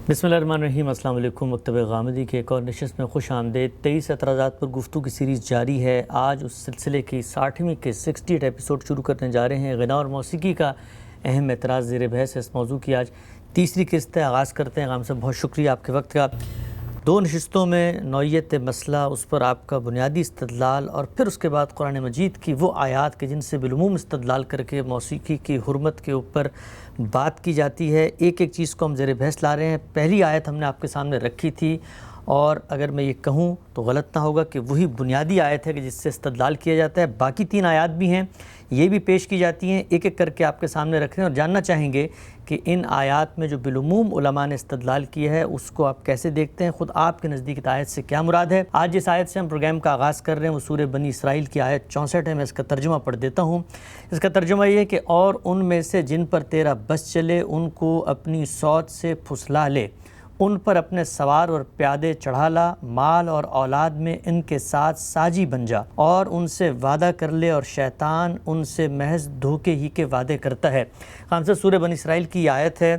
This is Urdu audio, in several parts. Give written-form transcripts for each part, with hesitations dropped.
بسم اللہ الرحمن الرحیم۔ السلام علیکم۔ مکتبہ غامدی کے ایک اور نشست میں خوش آمدید۔ 23 اعتراضات پر گفتگو کی سیریز جاری ہے۔ آج اس سلسلے کی 60ویں کے 68 ایپیسوڈ شروع کرنے جا رہے ہیں۔ غنا اور موسیقی کا اہم اعتراض زیر بحث ہے۔ اس موضوع کی آج تیسری قسط ہے۔ آغاز کرتے ہیں۔ غام صاحب بہت شکریہ آپ کے وقت کا۔ دو نشستوں میں نوعیت مسئلہ، اس پر آپ کا بنیادی استدلال، اور پھر اس کے بعد قرآن مجید کی وہ آیات کہ جن سے بالعموم استدلال کر کے موسیقی کی حرمت کے اوپر بات کی جاتی ہے۔ ایک ایک چیز کو ہم زیر بحث لا رہے ہیں۔ پہلی آیت ہم نے آپ کے سامنے رکھی تھی، اور اگر میں یہ کہوں تو غلط نہ ہوگا کہ وہی بنیادی آیت ہے کہ جس سے استدلال کیا جاتا ہے۔ باقی 3 آیات بھی ہیں، یہ بھی پیش کی جاتی ہیں۔ ایک ایک کر کے آپ کے سامنے رکھ رہے ہیں اور جاننا چاہیں گے کہ ان آیات میں جو بالعموم علماء نے استدلال کیا ہے اس کو آپ کیسے دیکھتے ہیں، خود آپ کے نزدیک اس آیت سے کیا مراد ہے۔ آج جس آیت سے ہم پروگرام کا آغاز کر رہے ہیں وہ سورہ بنی اسرائیل کی آیت 64 ہے۔ میں اس کا ترجمہ پڑھ دیتا ہوں۔ اس کا ترجمہ یہ ہے کہ اور ان میں سے جن پر تیرا بس چلے ان کو اپنی صوت سے پھسلا لے، ان پر اپنے سوار اور پیادے چڑھا لا، مال اور اولاد میں ان کے ساتھ ساجی بن جا، اور ان سے وعدہ کر لے، اور شیطان ان سے محض دھوکے ہی کے وعدے کرتا ہے۔ خام صاحب، سورہ بنی اسرائیل کی یہ آیت ہے۔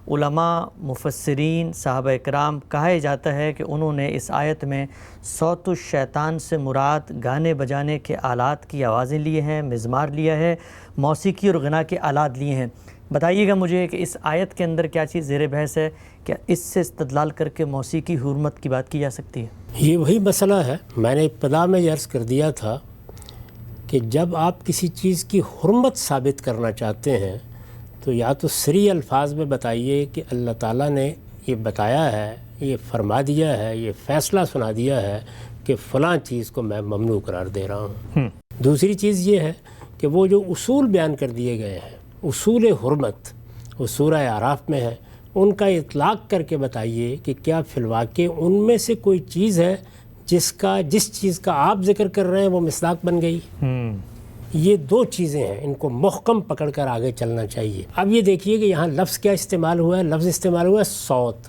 علماء، مفسرین، صحابہ اکرام کہا جاتا ہے کہ انہوں نے اس آیت میں صوت الشیطان سے مراد گانے بجانے کے آلات کی آوازیں لیے ہیں، مزمار لیا ہے، موسیقی اور غنا کے آلات لیے ہیں۔ بتائیے گا مجھے کہ اس آیت کے اندر کیا چیز زیر بحث ہے؟ کیا اس سے استدلال کر کے موسیقی حرمت کی بات کی جا سکتی ہے؟ یہ وہی مسئلہ ہے، میں نے ابتدا میں یہ عرض کر دیا تھا کہ جب آپ کسی چیز کی حرمت ثابت کرنا چاہتے ہیں تو یا تو صریح الفاظ میں بتائیے کہ اللہ تعالیٰ نے یہ بتایا ہے، یہ فرما دیا ہے، یہ فیصلہ سنا دیا ہے کہ فلاں چیز کو میں ممنوع قرار دے رہا ہوں۔ دوسری چیز یہ ہے کہ وہ جو اصول بیان کر دیے گئے ہیں، اصول حرمت، وہ سورہ اعراف میں ہے، ان کا اطلاق کر کے بتائیے کہ کیا فی الواقع ان میں سے کوئی چیز ہے جس چیز کا آپ ذکر کر رہے ہیں وہ مصداق بن گئی۔ یہ 2 چیزیں ہیں، ان کو محکم پکڑ کر آگے چلنا چاہیے۔ اب یہ دیکھیے کہ یہاں لفظ کیا استعمال ہوا ہے؟ لفظ استعمال ہوا ہے صوت۔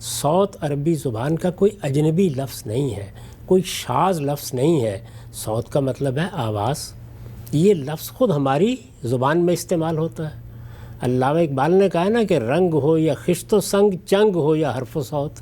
صوت عربی زبان کا کوئی اجنبی لفظ نہیں ہے، کوئی شاذ لفظ نہیں ہے۔ صوت کا مطلب ہے آواز۔ یہ لفظ خود ہماری زبان میں استعمال ہوتا ہے۔ علامہ اقبال نے کہا نا کہ رنگ ہو یا خشت و سنگ، چنگ ہو یا حرف و صوت۔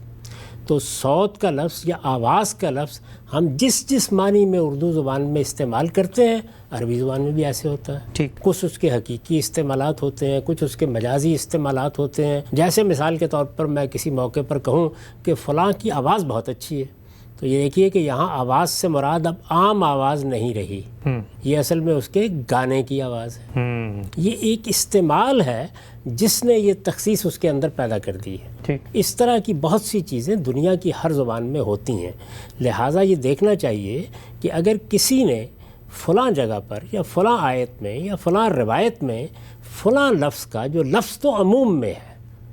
تو صوت کا لفظ یا آواز کا لفظ ہم جس معنی میں اردو زبان میں استعمال کرتے ہیں عربی زبان میں بھی ایسے ہوتا ہے۔ ٹھیک۔ کچھ اس کے حقیقی استعمالات ہوتے ہیں، کچھ اس کے مجازی استعمالات ہوتے ہیں۔ جیسے مثال کے طور پر میں کسی موقع پر کہوں کہ فلاں کی آواز بہت اچھی ہے، تو یہ دیکھیے کہ یہاں آواز سے مراد اب عام آواز نہیں رہی، یہ اصل میں اس کے گانے کی آواز ہے۔ یہ ایک استعمال ہے جس نے یہ تخصیص اس کے اندر پیدا کر دی ہے۔ اس طرح کی بہت سی چیزیں دنیا کی ہر زبان میں ہوتی ہیں، لہٰذا یہ دیکھنا چاہیے کہ اگر کسی نے فلاں جگہ پر یا فلاں آیت میں یا فلاں روایت میں فلاں لفظ کا، جو لفظ تو عموم میں ہے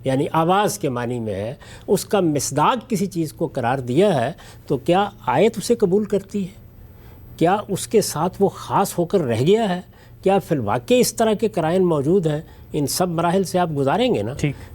یعنی آواز کے معنی میں ہے، اس کا مصداق کسی چیز کو قرار دیا ہے، تو کیا آیت اسے قبول کرتی ہے؟ کیا اس کے ساتھ وہ خاص ہو کر رہ گیا ہے؟ کیا فی الواقع اس طرح کے قرائن موجود ہیں؟ ان سب مراحل سے آپ گزاریں گے نا۔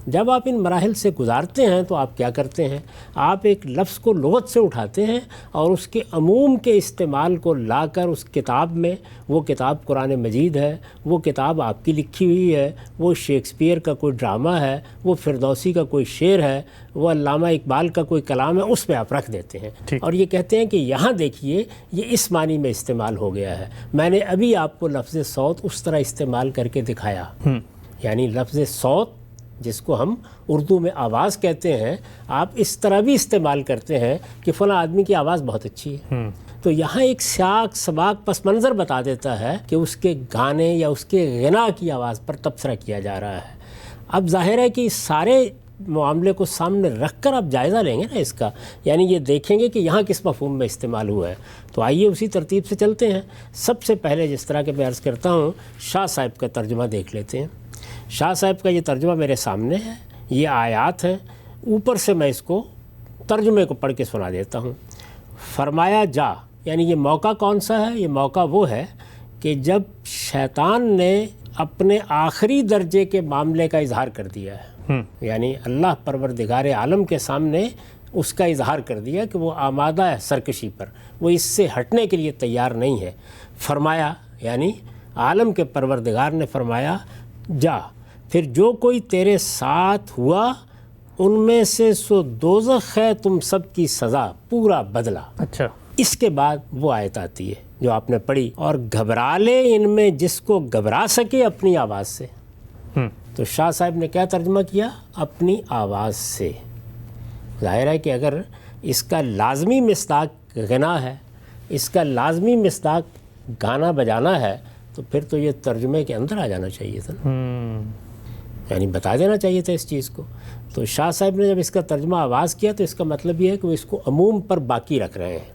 جب آپ ان مراحل سے گزارتے ہیں تو آپ کیا کرتے ہیں؟ آپ ایک لفظ کو لغت سے اٹھاتے ہیں اور اس کے عموم کے استعمال کو لا کر اس کتاب میں، وہ کتاب قرآن مجید ہے، وہ کتاب آپ کی لکھی ہوئی ہے، وہ شیکسپیئر کا کوئی ڈرامہ ہے، وہ فردوسی کا کوئی شعر ہے، وہ علامہ اقبال کا کوئی کلام ہے، اس پہ آپ رکھ دیتے ہیں اور یہ کہتے ہیں کہ یہاں دیکھیے یہ اس معنی میں استعمال ہو گیا ہے۔ میں نے ابھی آپ کو لفظ صوت اس طرح استعمال کر کے دکھایا، یعنی لفظ صوت جس کو ہم اردو میں آواز کہتے ہیں، آپ اس طرح بھی استعمال کرتے ہیں کہ فلاں آدمی کی آواز بہت اچھی ہے۔ تو یہاں ایک سیاق سباق پس منظر بتا دیتا ہے کہ اس کے گانے یا اس کے غنا کی آواز پر تبصرہ کیا جا رہا ہے۔ اب ظاہر ہے کہ اس سارے معاملے کو سامنے رکھ کر آپ جائزہ لیں گے نا اس کا، یعنی یہ دیکھیں گے کہ یہاں کس مفہوم میں استعمال ہوا ہے۔ تو آئیے اسی ترتیب سے چلتے ہیں۔ سب سے پہلے جس طرح کہ میں عرض کرتا ہوں، شاہ صاحب کا ترجمہ دیکھ لیتے ہیں۔ شاہ صاحب کا یہ ترجمہ میرے سامنے ہے، یہ آیات ہیں، اوپر سے میں اس کو ترجمے کو پڑھ کے سنا دیتا ہوں۔ فرمایا جا، یعنی یہ موقع کون سا ہے؟ یہ موقع وہ ہے کہ جب شیطان نے اپنے آخری درجے کے معاملے کا اظہار کر دیا ہے، یعنی اللہ پروردگار عالم کے سامنے اس کا اظہار کر دیا کہ وہ آمادہ ہے سرکشی پر، وہ اس سے ہٹنے کے لیے تیار نہیں ہے۔ فرمایا یعنی عالم کے پروردگار نے فرمایا جا، پھر جو کوئی تیرے ساتھ ہوا ان میں سے سو دوزخ ہے تم سب کی سزا پورا بدلہ. اچھا. اس کے بعد وہ آیت آتی ہے جو آپ نے پڑھی، اور گھبرا لے ان میں جس کو گھبرا سکے اپنی آواز سے. تو شاہ صاحب نے کیا ترجمہ کیا؟ اپنی آواز سے. ظاہر ہے کہ اگر اس کا لازمی مصداق غنا ہے، اس کا لازمی مصداق گانا بجانا ہے، تو پھر تو یہ ترجمے کے اندر آ جانا چاہیے تھا، یعنی بتا دینا چاہیے تھا اس چیز کو. تو شاہ صاحب نے جب اس کا ترجمہ آواز کیا تو اس کا مطلب یہ ہے کہ وہ اس کو عموم پر باقی رکھ رہے ہیں.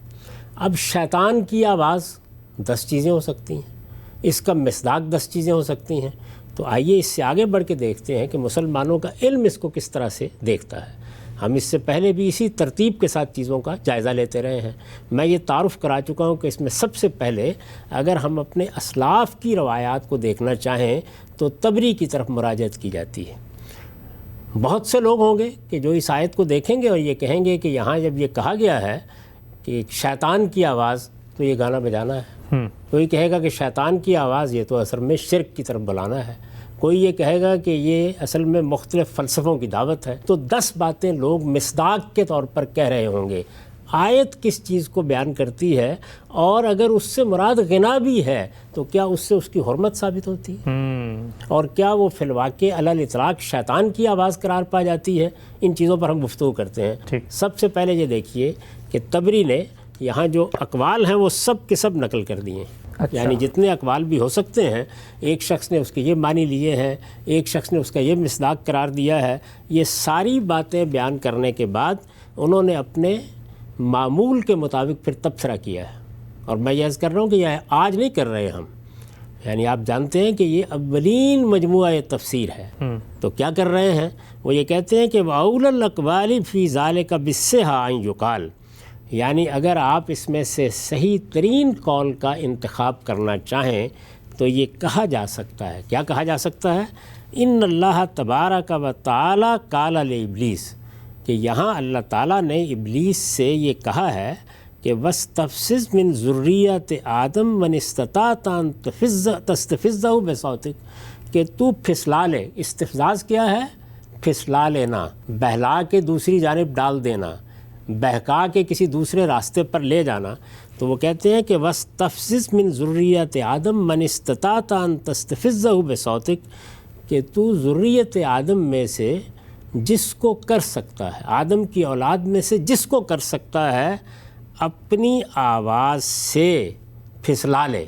اب شیطان کی آواز 10 چیزیں ہو سکتی ہیں، اس کا مصداق 10 چیزیں ہو سکتی ہیں. تو آئیے اس سے آگے بڑھ کے دیکھتے ہیں کہ مسلمانوں کا علم اس کو کس طرح سے دیکھتا ہے. ہم اس سے پہلے بھی اسی ترتیب کے ساتھ چیزوں کا جائزہ لیتے رہے ہیں. میں یہ تعارف کرا چکا ہوں کہ اس میں سب سے پہلے اگر ہم اپنے اسلاف کی روایات کو دیکھنا چاہیں تو طبری کی طرف مراجعت کی جاتی ہے. بہت سے لوگ ہوں گے کہ جو اس آیت کو دیکھیں گے اور یہ کہیں گے کہ یہاں جب یہ کہا گیا ہے کہ شیطان کی آواز تو یہ گانا بجانا ہے. کوئی کہے گا کہ شیطان کی آواز یہ تو اصل میں شرک کی طرف بلانا ہے. کوئی یہ کہے گا کہ یہ اصل میں مختلف فلسفوں کی دعوت ہے. تو 10 باتیں لوگ مصداق کے طور پر کہہ رہے ہوں گے. آیت کس چیز کو بیان کرتی ہے، اور اگر اس سے مراد غنا بھی ہے تو کیا اس سے اس کی حرمت ثابت ہوتی ہے، اور کیا وہ فی الواقع علی الاطلاق شیطان کی آواز قرار پا جاتی ہے؟ ان چیزوں پر ہم گفتگو کرتے ہیں. سب سے پہلے یہ دیکھیے کہ طبری نے یہاں جو اقوال ہیں وہ سب کے سب نقل کر دیے ہیں. یعنی جتنے اقوال بھی ہو سکتے ہیں، ایک شخص نے اس کے یہ معنی لیے ہیں، ایک شخص نے اس کا یہ مصداق قرار دیا ہے. یہ ساری باتیں بیان کرنے کے بعد انہوں نے اپنے معمول کے مطابق پھر تبصرہ کیا ہے. اور میں یہ عرض کر رہا ہوں کہ یہ آج نہیں کر رہے ہم، یعنی آپ جانتے ہیں کہ یہ اولین مجموعہ تفسیر ہے. تو کیا کر رہے ہیں؟ وہ یہ کہتے ہیں کہ وَأَوْلَى الْأَقْوَالِ فِي ذَلِكَ بِالصِّحَةِ أَن يُقَالَ، یعنی اگر آپ اس میں سے صحیح ترین قول کا انتخاب کرنا چاہیں تو یہ کہا جا سکتا ہے. کیا کہا جا سکتا ہے؟ ان اللہ تبارک و تعالی قال لابلیس، کہ یہاں اللہ تعالیٰ نے ابلیس سے یہ کہا ہے کہ وَاسْتَفْزِزْ مِنْ ذُرِّيَّةِ آدم مَنِ اسْتَطَعْتَ أَن تَسْتَفِزَّهُ بِصَوْتِكَ، کہ تو پھسلا لے. استفزاز کیا ہے؟ پھسلا لینا، بہلا کے دوسری جانب ڈال دینا، بہکا کے کسی دوسرے راستے پر لے جانا. تو وہ کہتے ہیں کہ وَاسْتَفْزِزْ مِنْ ذُرِّيَّةِ آدم مَنِ اسْتَطَعْتَ أَن تَسْتَفِزَّهُ بِصَوْتِكَ، کہ تو ذریت آدم میں سے جس کو کر سکتا ہے، آدم کی اولاد میں سے جس کو کر سکتا ہے، اپنی آواز سے پھسلا لے.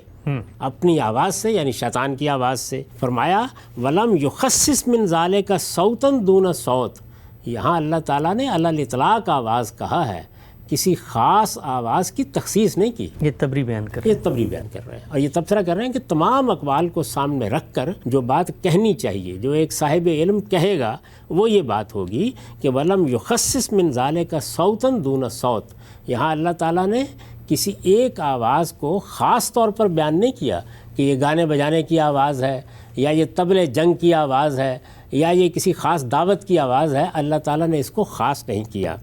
اپنی آواز سے یعنی شیطان کی آواز سے. فرمایا وَلَمْ يُخَصِّصْ مِنْ ذَلِكَ صَوْتًا دُونَ صَوْتٍ، یہاں اللہ تعالیٰ نے علی الاطلاق آواز کہا ہے، کسی خاص آواز کی تخصیص نہیں کی. یہ طبری بیان کر رہے ہیں، یہ طبری بیان کر رہے ہیں، اور یہ تبصرہ کر رہے ہیں کہ تمام اقوال کو سامنے رکھ کر جو بات کہنی چاہیے، جو ایک صاحب علم کہے گا وہ یہ بات ہوگی کہ وَلَمْ يُخَصِّصْ مِنْ ذَلِكَ صَوْتًا دُونَ صَوْتٍ. یہاں اللہ تعالیٰ نے کسی ایک آواز کو خاص طور پر بیان نہیں کیا کہ یہ گانے بجانے کی آواز ہے، یا یہ طبل جنگ کی آواز ہے، یا یہ کسی خاص دعوت کی آواز ہے. اللہ تعالیٰ نے اس کو خاص نہیں کیا.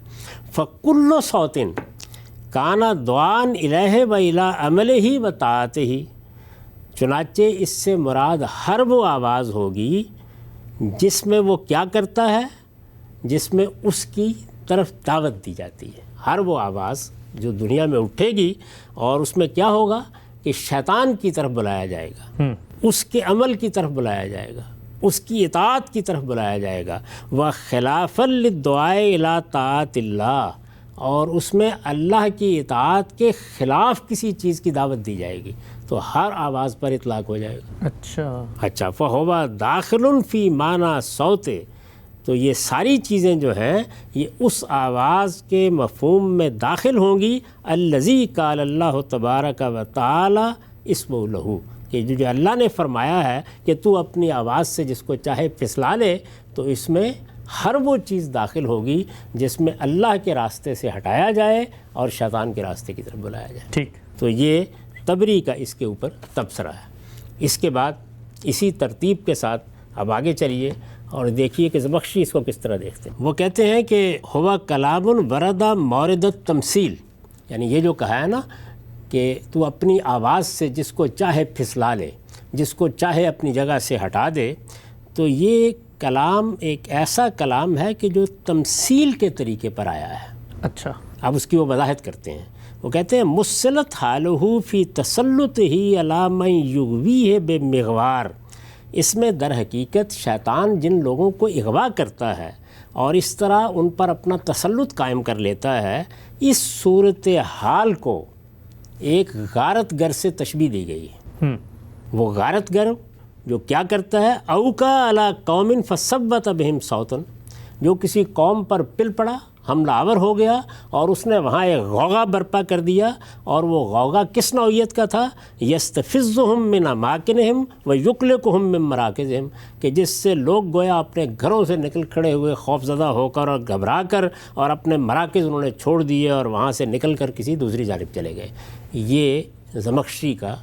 فَكُلُّ صَوْتٍ كَانَ دُعَاءً إِلَيْهِ وَإِلَىٰ عَمَلِهِ وَطَاعَتِهِ، چنانچہ اس سے مراد ہر وہ آواز ہوگی جس میں وہ کیا کرتا ہے، جس میں اس کی طرف دعوت دی جاتی ہے. ہر وہ آواز جو دنیا میں اٹھے گی اور اس میں کیا ہوگا کہ شیطان کی طرف بلایا جائے گا، اس کے عمل کی طرف بلایا جائے گا، اس کی اطاعت کی طرف بلایا جائے گا. وَخِلَافًا لِلدُّعَاءِ إِلَىٰ طَاعَةِ اللَّهِ، اور اس میں اللہ کی اطاعت کے خلاف کسی چیز کی دعوت دی جائے گی. تو ہر آواز پر اطلاق ہو جائے گا. اچھا فَهُوَ دَاخِلٌ فِي مَعْنَىٰ الصَّوْتِ، تو یہ ساری چیزیں جو ہیں یہ اس آواز کے مفہوم میں داخل ہوں گی. الَّذِي قَالَ اللَّهُ تَبَارَكَ وَتَعَالَىٰ اسْمُهُ لَهُ، کہ جو اللہ نے فرمایا ہے کہ تو اپنی آواز سے جس کو چاہے پھسلا لے، تو اس میں ہر وہ چیز داخل ہوگی جس میں اللہ کے راستے سے ہٹایا جائے اور شیطان کے راستے کی طرف بلایا جائے. ٹھیک. تو یہ طبری کا اس کے اوپر تبصرہ ہے. اس کے بعد اسی ترتیب کے ساتھ اب آگے چلیے اور دیکھیے کہ زمخشری اس کو کس طرح دیکھتے ہیں. وہ کہتے ہیں کہ ہوا کلام ورد مورد التمثیل، یعنی یہ جو کہا ہے نا کہ تو اپنی آواز سے جس کو چاہے پھسلا لے، جس کو چاہے اپنی جگہ سے ہٹا دے، تو یہ کلام ایک ایسا کلام ہے کہ جو تمثیل کے طریقے پر آیا ہے. اچھا. اب اس کی وہ وضاحت کرتے ہیں. وہ کہتے ہیں مسلط حالہ فی تسلط ہی علی من یغویہ بے مغوار. اس میں در حقیقت شیطان جن لوگوں کو اغوا کرتا ہے اور اس طرح ان پر اپنا تسلط قائم کر لیتا ہے، اس صورت حال کو ایک غارت گر سے تشبیہ دی گئی ہے. وہ غارت گر جو کیا کرتا ہے، اوکا علی قوم فصبت بہم صوتا، جو کسی قوم پر پل پڑا، حملہ آور ہو گیا اور اس نے وہاں ایک غوغا برپا کر دیا. اور وہ غوغا کس نوعیت کا تھا؟ یستفزہم من اماکنہم ویقلقہم من مراکزہم، کہ جس سے لوگ گویا اپنے گھروں سے نکل کھڑے ہوئے خوف زدہ ہو کر اور گھبرا کر، اور اپنے مراکز انہوں نے چھوڑ دیے اور وہاں سے نکل کر کسی دوسری جانب چلے گئے. یہ زمخشری کا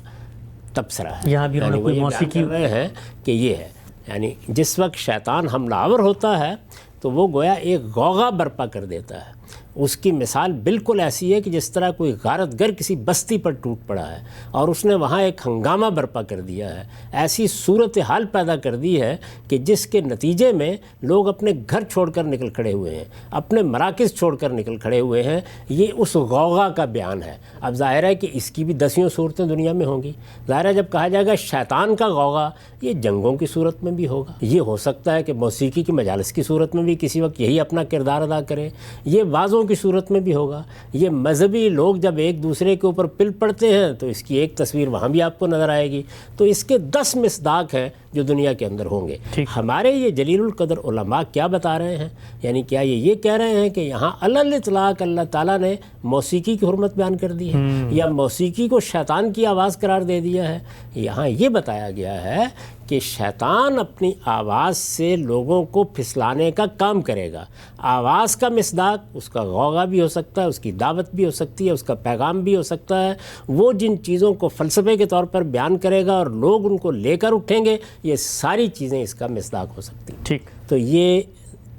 تبصرہ ہے. یہاں بھی انہوں نے کوئی موسیقی کر رہے ہیں کہ یہ ہے، یعنی جس وقت شیطان حملہ آور ہوتا ہے تو وہ گویا ایک غوغا برپا کر دیتا ہے. اس کی مثال بالکل ایسی ہے کہ جس طرح کوئی غارت گر کسی بستی پر ٹوٹ پڑا ہے اور اس نے وہاں ایک ہنگامہ برپا کر دیا ہے. ایسی صورتحال پیدا کر دی ہے کہ جس کے نتیجے میں لوگ اپنے گھر چھوڑ کر نکل کھڑے ہوئے ہیں، اپنے مراکز چھوڑ کر نکل کھڑے ہوئے ہیں. یہ اس غوغا کا بیان ہے. اب ظاہر ہے کہ اس کی بھی دسیوں صورتیں دنیا میں ہوں گی. ظاہر ہے جب کہا جائے گا شیطان کا غوغا، یہ جنگوں کی صورت میں بھی ہوگا. یہ ہو سکتا ہے کہ موسیقی کی مجالس کی صورت میں بھی کسی وقت یہی اپنا کردار ادا کرے. یہ وعظوں کی صورت میں بھی ہوگا. یہ مذہبی لوگ جب ایک دوسرے کے اوپر پل پڑتے ہیں تو اس کی ایک تصویر وہاں بھی آپ کو نظر آئے گی. تو اس کے 10 مصداق ہیں جو دنیا کے اندر ہوں گے. ہمارے یہ جلیل القدر علماء کیا بتا رہے ہیں؟ یعنی کیا یہ کہہ رہے ہیں کہ یہاں علی اطلاق اللہ تعالیٰ نے موسیقی کی حرمت بیان کر دی ہے یا موسیقی کو شیطان کی آواز قرار دے دیا ہے؟ یہاں یہ بتایا گیا ہے کہ شیطان اپنی آواز سے لوگوں کو پھسلانے کا کام کرے گا. آواز کا مصداق اس کا غوغا بھی ہو سکتا ہے، اس کی دعوت بھی ہو سکتی ہے، اس کا پیغام بھی ہو سکتا ہے. وہ جن چیزوں کو فلسفے کے طور پر بیان کرے گا اور لوگ ان کو لے کر اٹھیں گے، یہ ساری چیزیں اس کا مصداق ہو سکتی ہیں. ٹھیک. تو یہ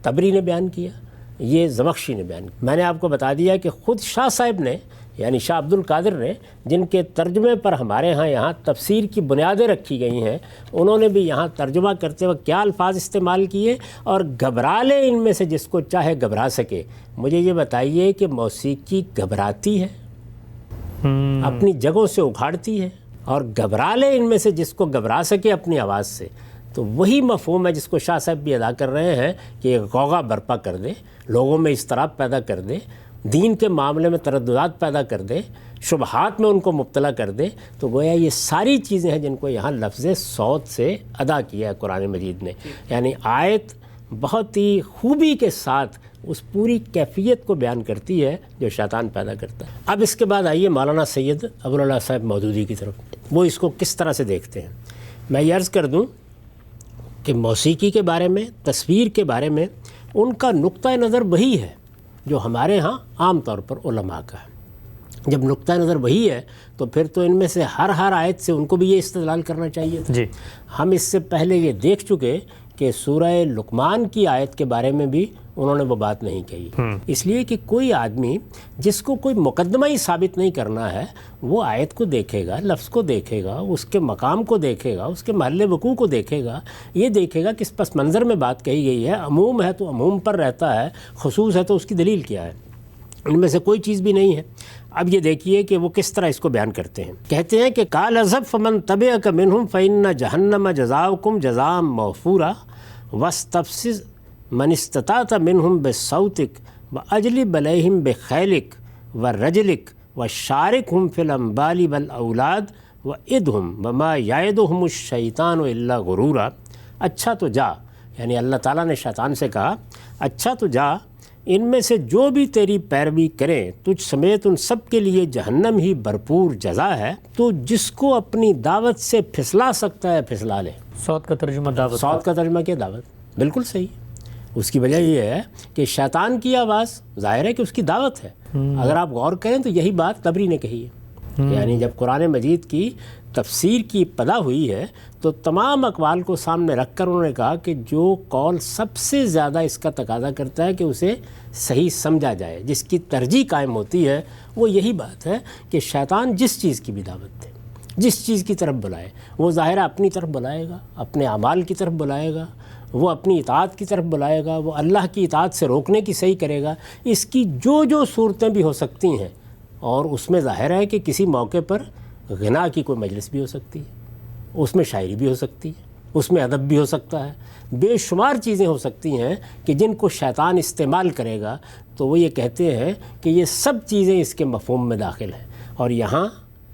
تبری نے بیان کیا، یہ زمخشری نے بیان کیا. میں نے آپ کو بتا دیا کہ خود شاہ صاحب نے، یعنی شاہ عبد القادر نے، جن کے ترجمے پر ہمارے یہاں تفسیر کی بنیادیں رکھی گئی ہیں، انہوں نے بھی یہاں ترجمہ کرتے وقت کیا الفاظ استعمال کیے، اور گھبرا لے ان میں سے جس کو چاہے گھبرا سکے. مجھے یہ بتائیے کہ موسیقی گھبراتی ہے، اپنی جگہوں سے اکھاڑتی ہے، اور گھبرا لے ان میں سے جس کو گھبرا سکے اپنی آواز سے. تو وہی مفہوم ہے جس کو شاہ صاحب بھی ادا کر رہے ہیں کہ ایک غوغا برپا کر دے، لوگوں میں اضطراب پیدا کر دے، دین کے معاملے میں ترددات پیدا کر دے، شبہات میں ان کو مبتلا کر دے. تو گویا یہ ساری چیزیں ہیں جن کو یہاں لفظ صوت سے ادا کیا ہے قرآن مجید نے. یعنی آیت بہت ہی خوبی کے ساتھ اس پوری کیفیت کو بیان کرتی ہے جو شیطان پیدا کرتا ہے. اب اس کے بعد آئیے مولانا سید ابوالعلا صاحب مودودی کی طرف، وہ اس کو کس طرح سے دیکھتے ہیں. میں یہ عرض کر دوں کہ موسیقی کے بارے میں، تصویر کے بارے میں ان کا نقطہ نظر وہی ہے جو ہمارے ہاں عام طور پر علماء کا ہے. جب نقطہ نظر وہی ہے تو پھر تو ان میں سے ہر آیت سے ان کو بھی یہ استدلال کرنا چاہیے تھا. جی. ہم اس سے پہلے یہ دیکھ چکے کہ سورہ لقمان کی آیت کے بارے میں بھی انہوں نے وہ بات نہیں کہی. اس لیے کہ کوئی آدمی جس کو کوئی مقدمہ ہی ثابت نہیں کرنا ہے، وہ آیت کو دیکھے گا، لفظ کو دیکھے گا، اس کے مقام کو دیکھے گا، اس کے محل وقوع کو دیکھے گا، یہ دیکھے گا کہ اس پس منظر میں بات کہی گئی ہے. عموم ہے تو عموم پر رہتا ہے، خصوص ہے تو اس کی دلیل کیا ہے. ان میں سے کوئی چیز بھی نہیں ہے. اب یہ دیکھیے کہ وہ کس طرح اس کو بیان کرتے ہیں. کہتے ہیں کہ قال اذهب فمن تبعك منهم فإن جهنم جزاؤكم جزاء موفورا واستفزز من استطعت منهم بصوتك واجلب عليهم بخيلك ورجلك وشاركهم في الأموال والأولاد وعدهم وما يعدهم الشيطان إلا غرورا. اچھا تو جا، یعنی اللہ تعالیٰ نے شیطان سے کہا اچھا تو جا، ان میں سے جو بھی تیری پیروی کریں تجھ سمیت ان سب کے لیے جہنم ہی بھرپور جزا ہے. تو جس کو اپنی دعوت سے پھسلا سکتا ہے پھسلا لے. صوت کا ترجمہ دعوت. صوت کا ترجمہ کیا؟ دعوت. بالکل صحیح. اس کی وجہ یہ ہے کہ شیطان کی آواز ظاہر ہے کہ اس کی دعوت ہے. اگر آپ غور کریں تو یہی بات تبری نے کہی ہے. یعنی جب قرآن مجید کی تفسیر کی ابتدا ہوئی ہے تو تمام اقوال کو سامنے رکھ کر انہوں نے کہا کہ جو قول سب سے زیادہ اس کا تقاضا کرتا ہے کہ اسے صحیح سمجھا جائے، جس کی ترجیح قائم ہوتی ہے، وہ یہی بات ہے کہ شیطان جس چیز کی بھی دعوت دے، جس چیز کی طرف بلائے، وہ ظاہر اپنی طرف بلائے گا، اپنے اعمال کی طرف بلائے گا، وہ اپنی اطاعت کی طرف بلائے گا، وہ اللہ کی اطاعت سے روکنے کی صحیح کرے گا. اس کی جو صورتیں بھی ہو سکتی ہیں، اور اس میں ظاہر ہے کہ کسی موقع پر غنا کی کوئی مجلس بھی ہو سکتی ہے، اس میں شاعری بھی ہو سکتی ہے، اس میں ادب بھی ہو سکتا ہے، بے شمار چیزیں ہو سکتی ہیں کہ جن کو شیطان استعمال کرے گا. تو وہ یہ کہتے ہیں کہ یہ سب چیزیں اس کے مفہوم میں داخل ہیں. اور یہاں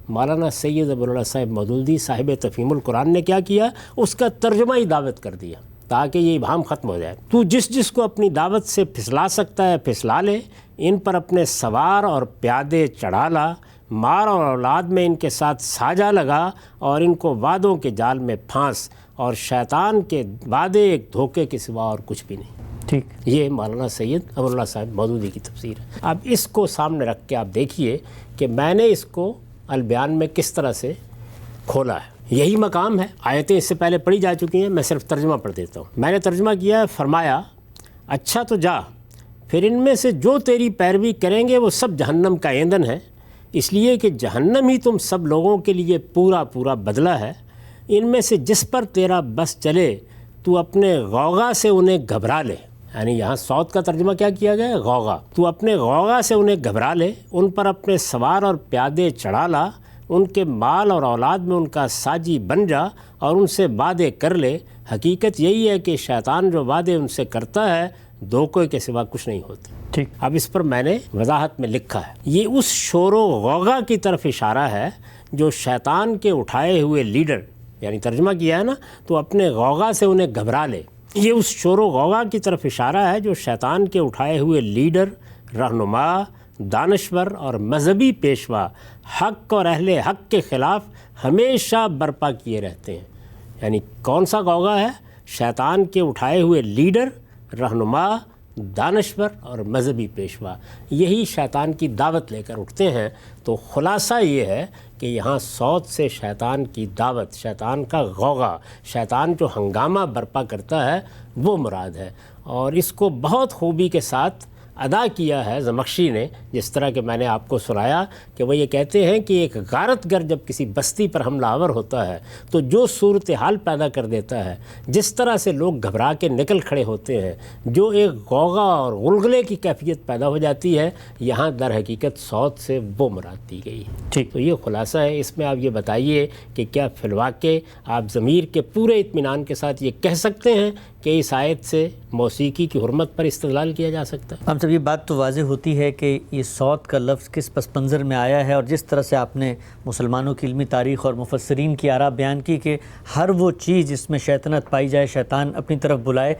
مولانا سید ظفراللہ صاحب مودودی صاحب تفہیم القرآن نے کیا کیا؟ اس کا ترجمہ ہی دعوت کر دیا تاکہ یہ ابہام ختم ہو جائے. تو جس کو اپنی دعوت سے پھسلا سکتا ہے پھسلا لے، ان پر اپنے سوار اور پیادے چڑھا لا، مار اور اولاد میں ان کے ساتھ ساجا لگا، اور ان کو وعدوں کے جال میں پھانس، اور شیطان کے وعدے ایک دھوکے کے سوا اور کچھ بھی نہیں. ٹھیک. یہ مولانا سید ظفراللہ صاحب مودودی کی تفسیر ہے. اب اس کو سامنے رکھ کے آپ دیکھیے کہ میں نے اس کو البیان میں کس طرح سے کھولا ہے. یہی مقام ہے، آیتیں اس سے پہلے پڑھی جا چکی ہیں، میں صرف ترجمہ پڑھ دیتا ہوں. میں نے ترجمہ کیا ہے، فرمایا اچھا تو جا، پھر ان میں سے جو تیری پیروی کریں گے وہ سب جہنم کا ایندھن ہے، اس لیے کہ جہنم ہی تم سب لوگوں کے لیے پورا بدلہ ہے. ان میں سے جس پر تیرا بس چلے تو اپنے غوغا سے انہیں گھبرا لے. یعنی یہاں صوت کا ترجمہ کیا کیا گیا ہے؟ غوغا. تو اپنے غوغا سے انہیں گھبرا لے، ان پر اپنے سوار اور پیادے چڑھا لا، ان کے مال اور اولاد میں ان کا ساجی بن جا، اور ان سے وعدے کر لے. حقیقت یہی ہے کہ شیطان جو وعدے ان سے کرتا ہے دھوکے کے سوا کچھ نہیں ہوتے. ٹھیک. اب اس پر میں نے وضاحت میں لکھا ہے، یہ اس شور و غوغا کی طرف اشارہ ہے جو شیطان کے اٹھائے ہوئے لیڈر، یعنی ترجمہ کیا ہے نا، تو اپنے غوغا سے انہیں گھبرا لے. یہ اس شور و غوغا کی طرف اشارہ ہے جو شیطان کے اٹھائے ہوئے لیڈر، رہنما، دانشور اور مذہبی پیشوا حق اور اہل حق کے خلاف ہمیشہ برپا کیے رہتے ہیں. یعنی کون سا غوغا ہے؟ شیطان کے اٹھائے ہوئے لیڈر، رہنما، دانشور اور مذہبی پیشوا، یہی شیطان کی دعوت لے کر اٹھتے ہیں. تو خلاصہ یہ ہے کہ یہاں صوت سے شیطان کی دعوت، شیطان کا غوغا، شیطان جو ہنگامہ برپا کرتا ہے وہ مراد ہے. اور اس کو بہت خوبی کے ساتھ ادا کیا ہے زمخشری نے، جس طرح کہ میں نے آپ کو سنایا کہ وہ یہ کہتے ہیں کہ ایک غارت گر جب کسی بستی پر حملہ آور ہوتا ہے تو جو صورتحال پیدا کر دیتا ہے، جس طرح سے لوگ گھبرا کے نکل کھڑے ہوتے ہیں، جو ایک غوغا اور غلغلے کی کیفیت پیدا ہو جاتی ہے، یہاں در حقیقت صوت سے وہ مراد دی گئی ہے. ٹھیک. تو یہ خلاصہ ہے. اس میں آپ یہ بتائیے کہ کیا فی الواقع آپ ضمیر کے پورے اطمینان کے ساتھ یہ کہہ سکتے ہیں کہ اس آیت سے موسیقی کی حرمت پر استدلال کیا جا سکتا ہے؟ ہم سب یہ بات تو واضح ہوتی ہے کہ یہ صوت کا لفظ کس پس منظر میں آیا ہے، اور جس طرح سے آپ نے مسلمانوں کی علمی تاریخ اور مفسرین کی آراء بیان کی کہ ہر وہ چیز جس میں شیطنت پائی جائے، شیطان اپنی طرف بلائے،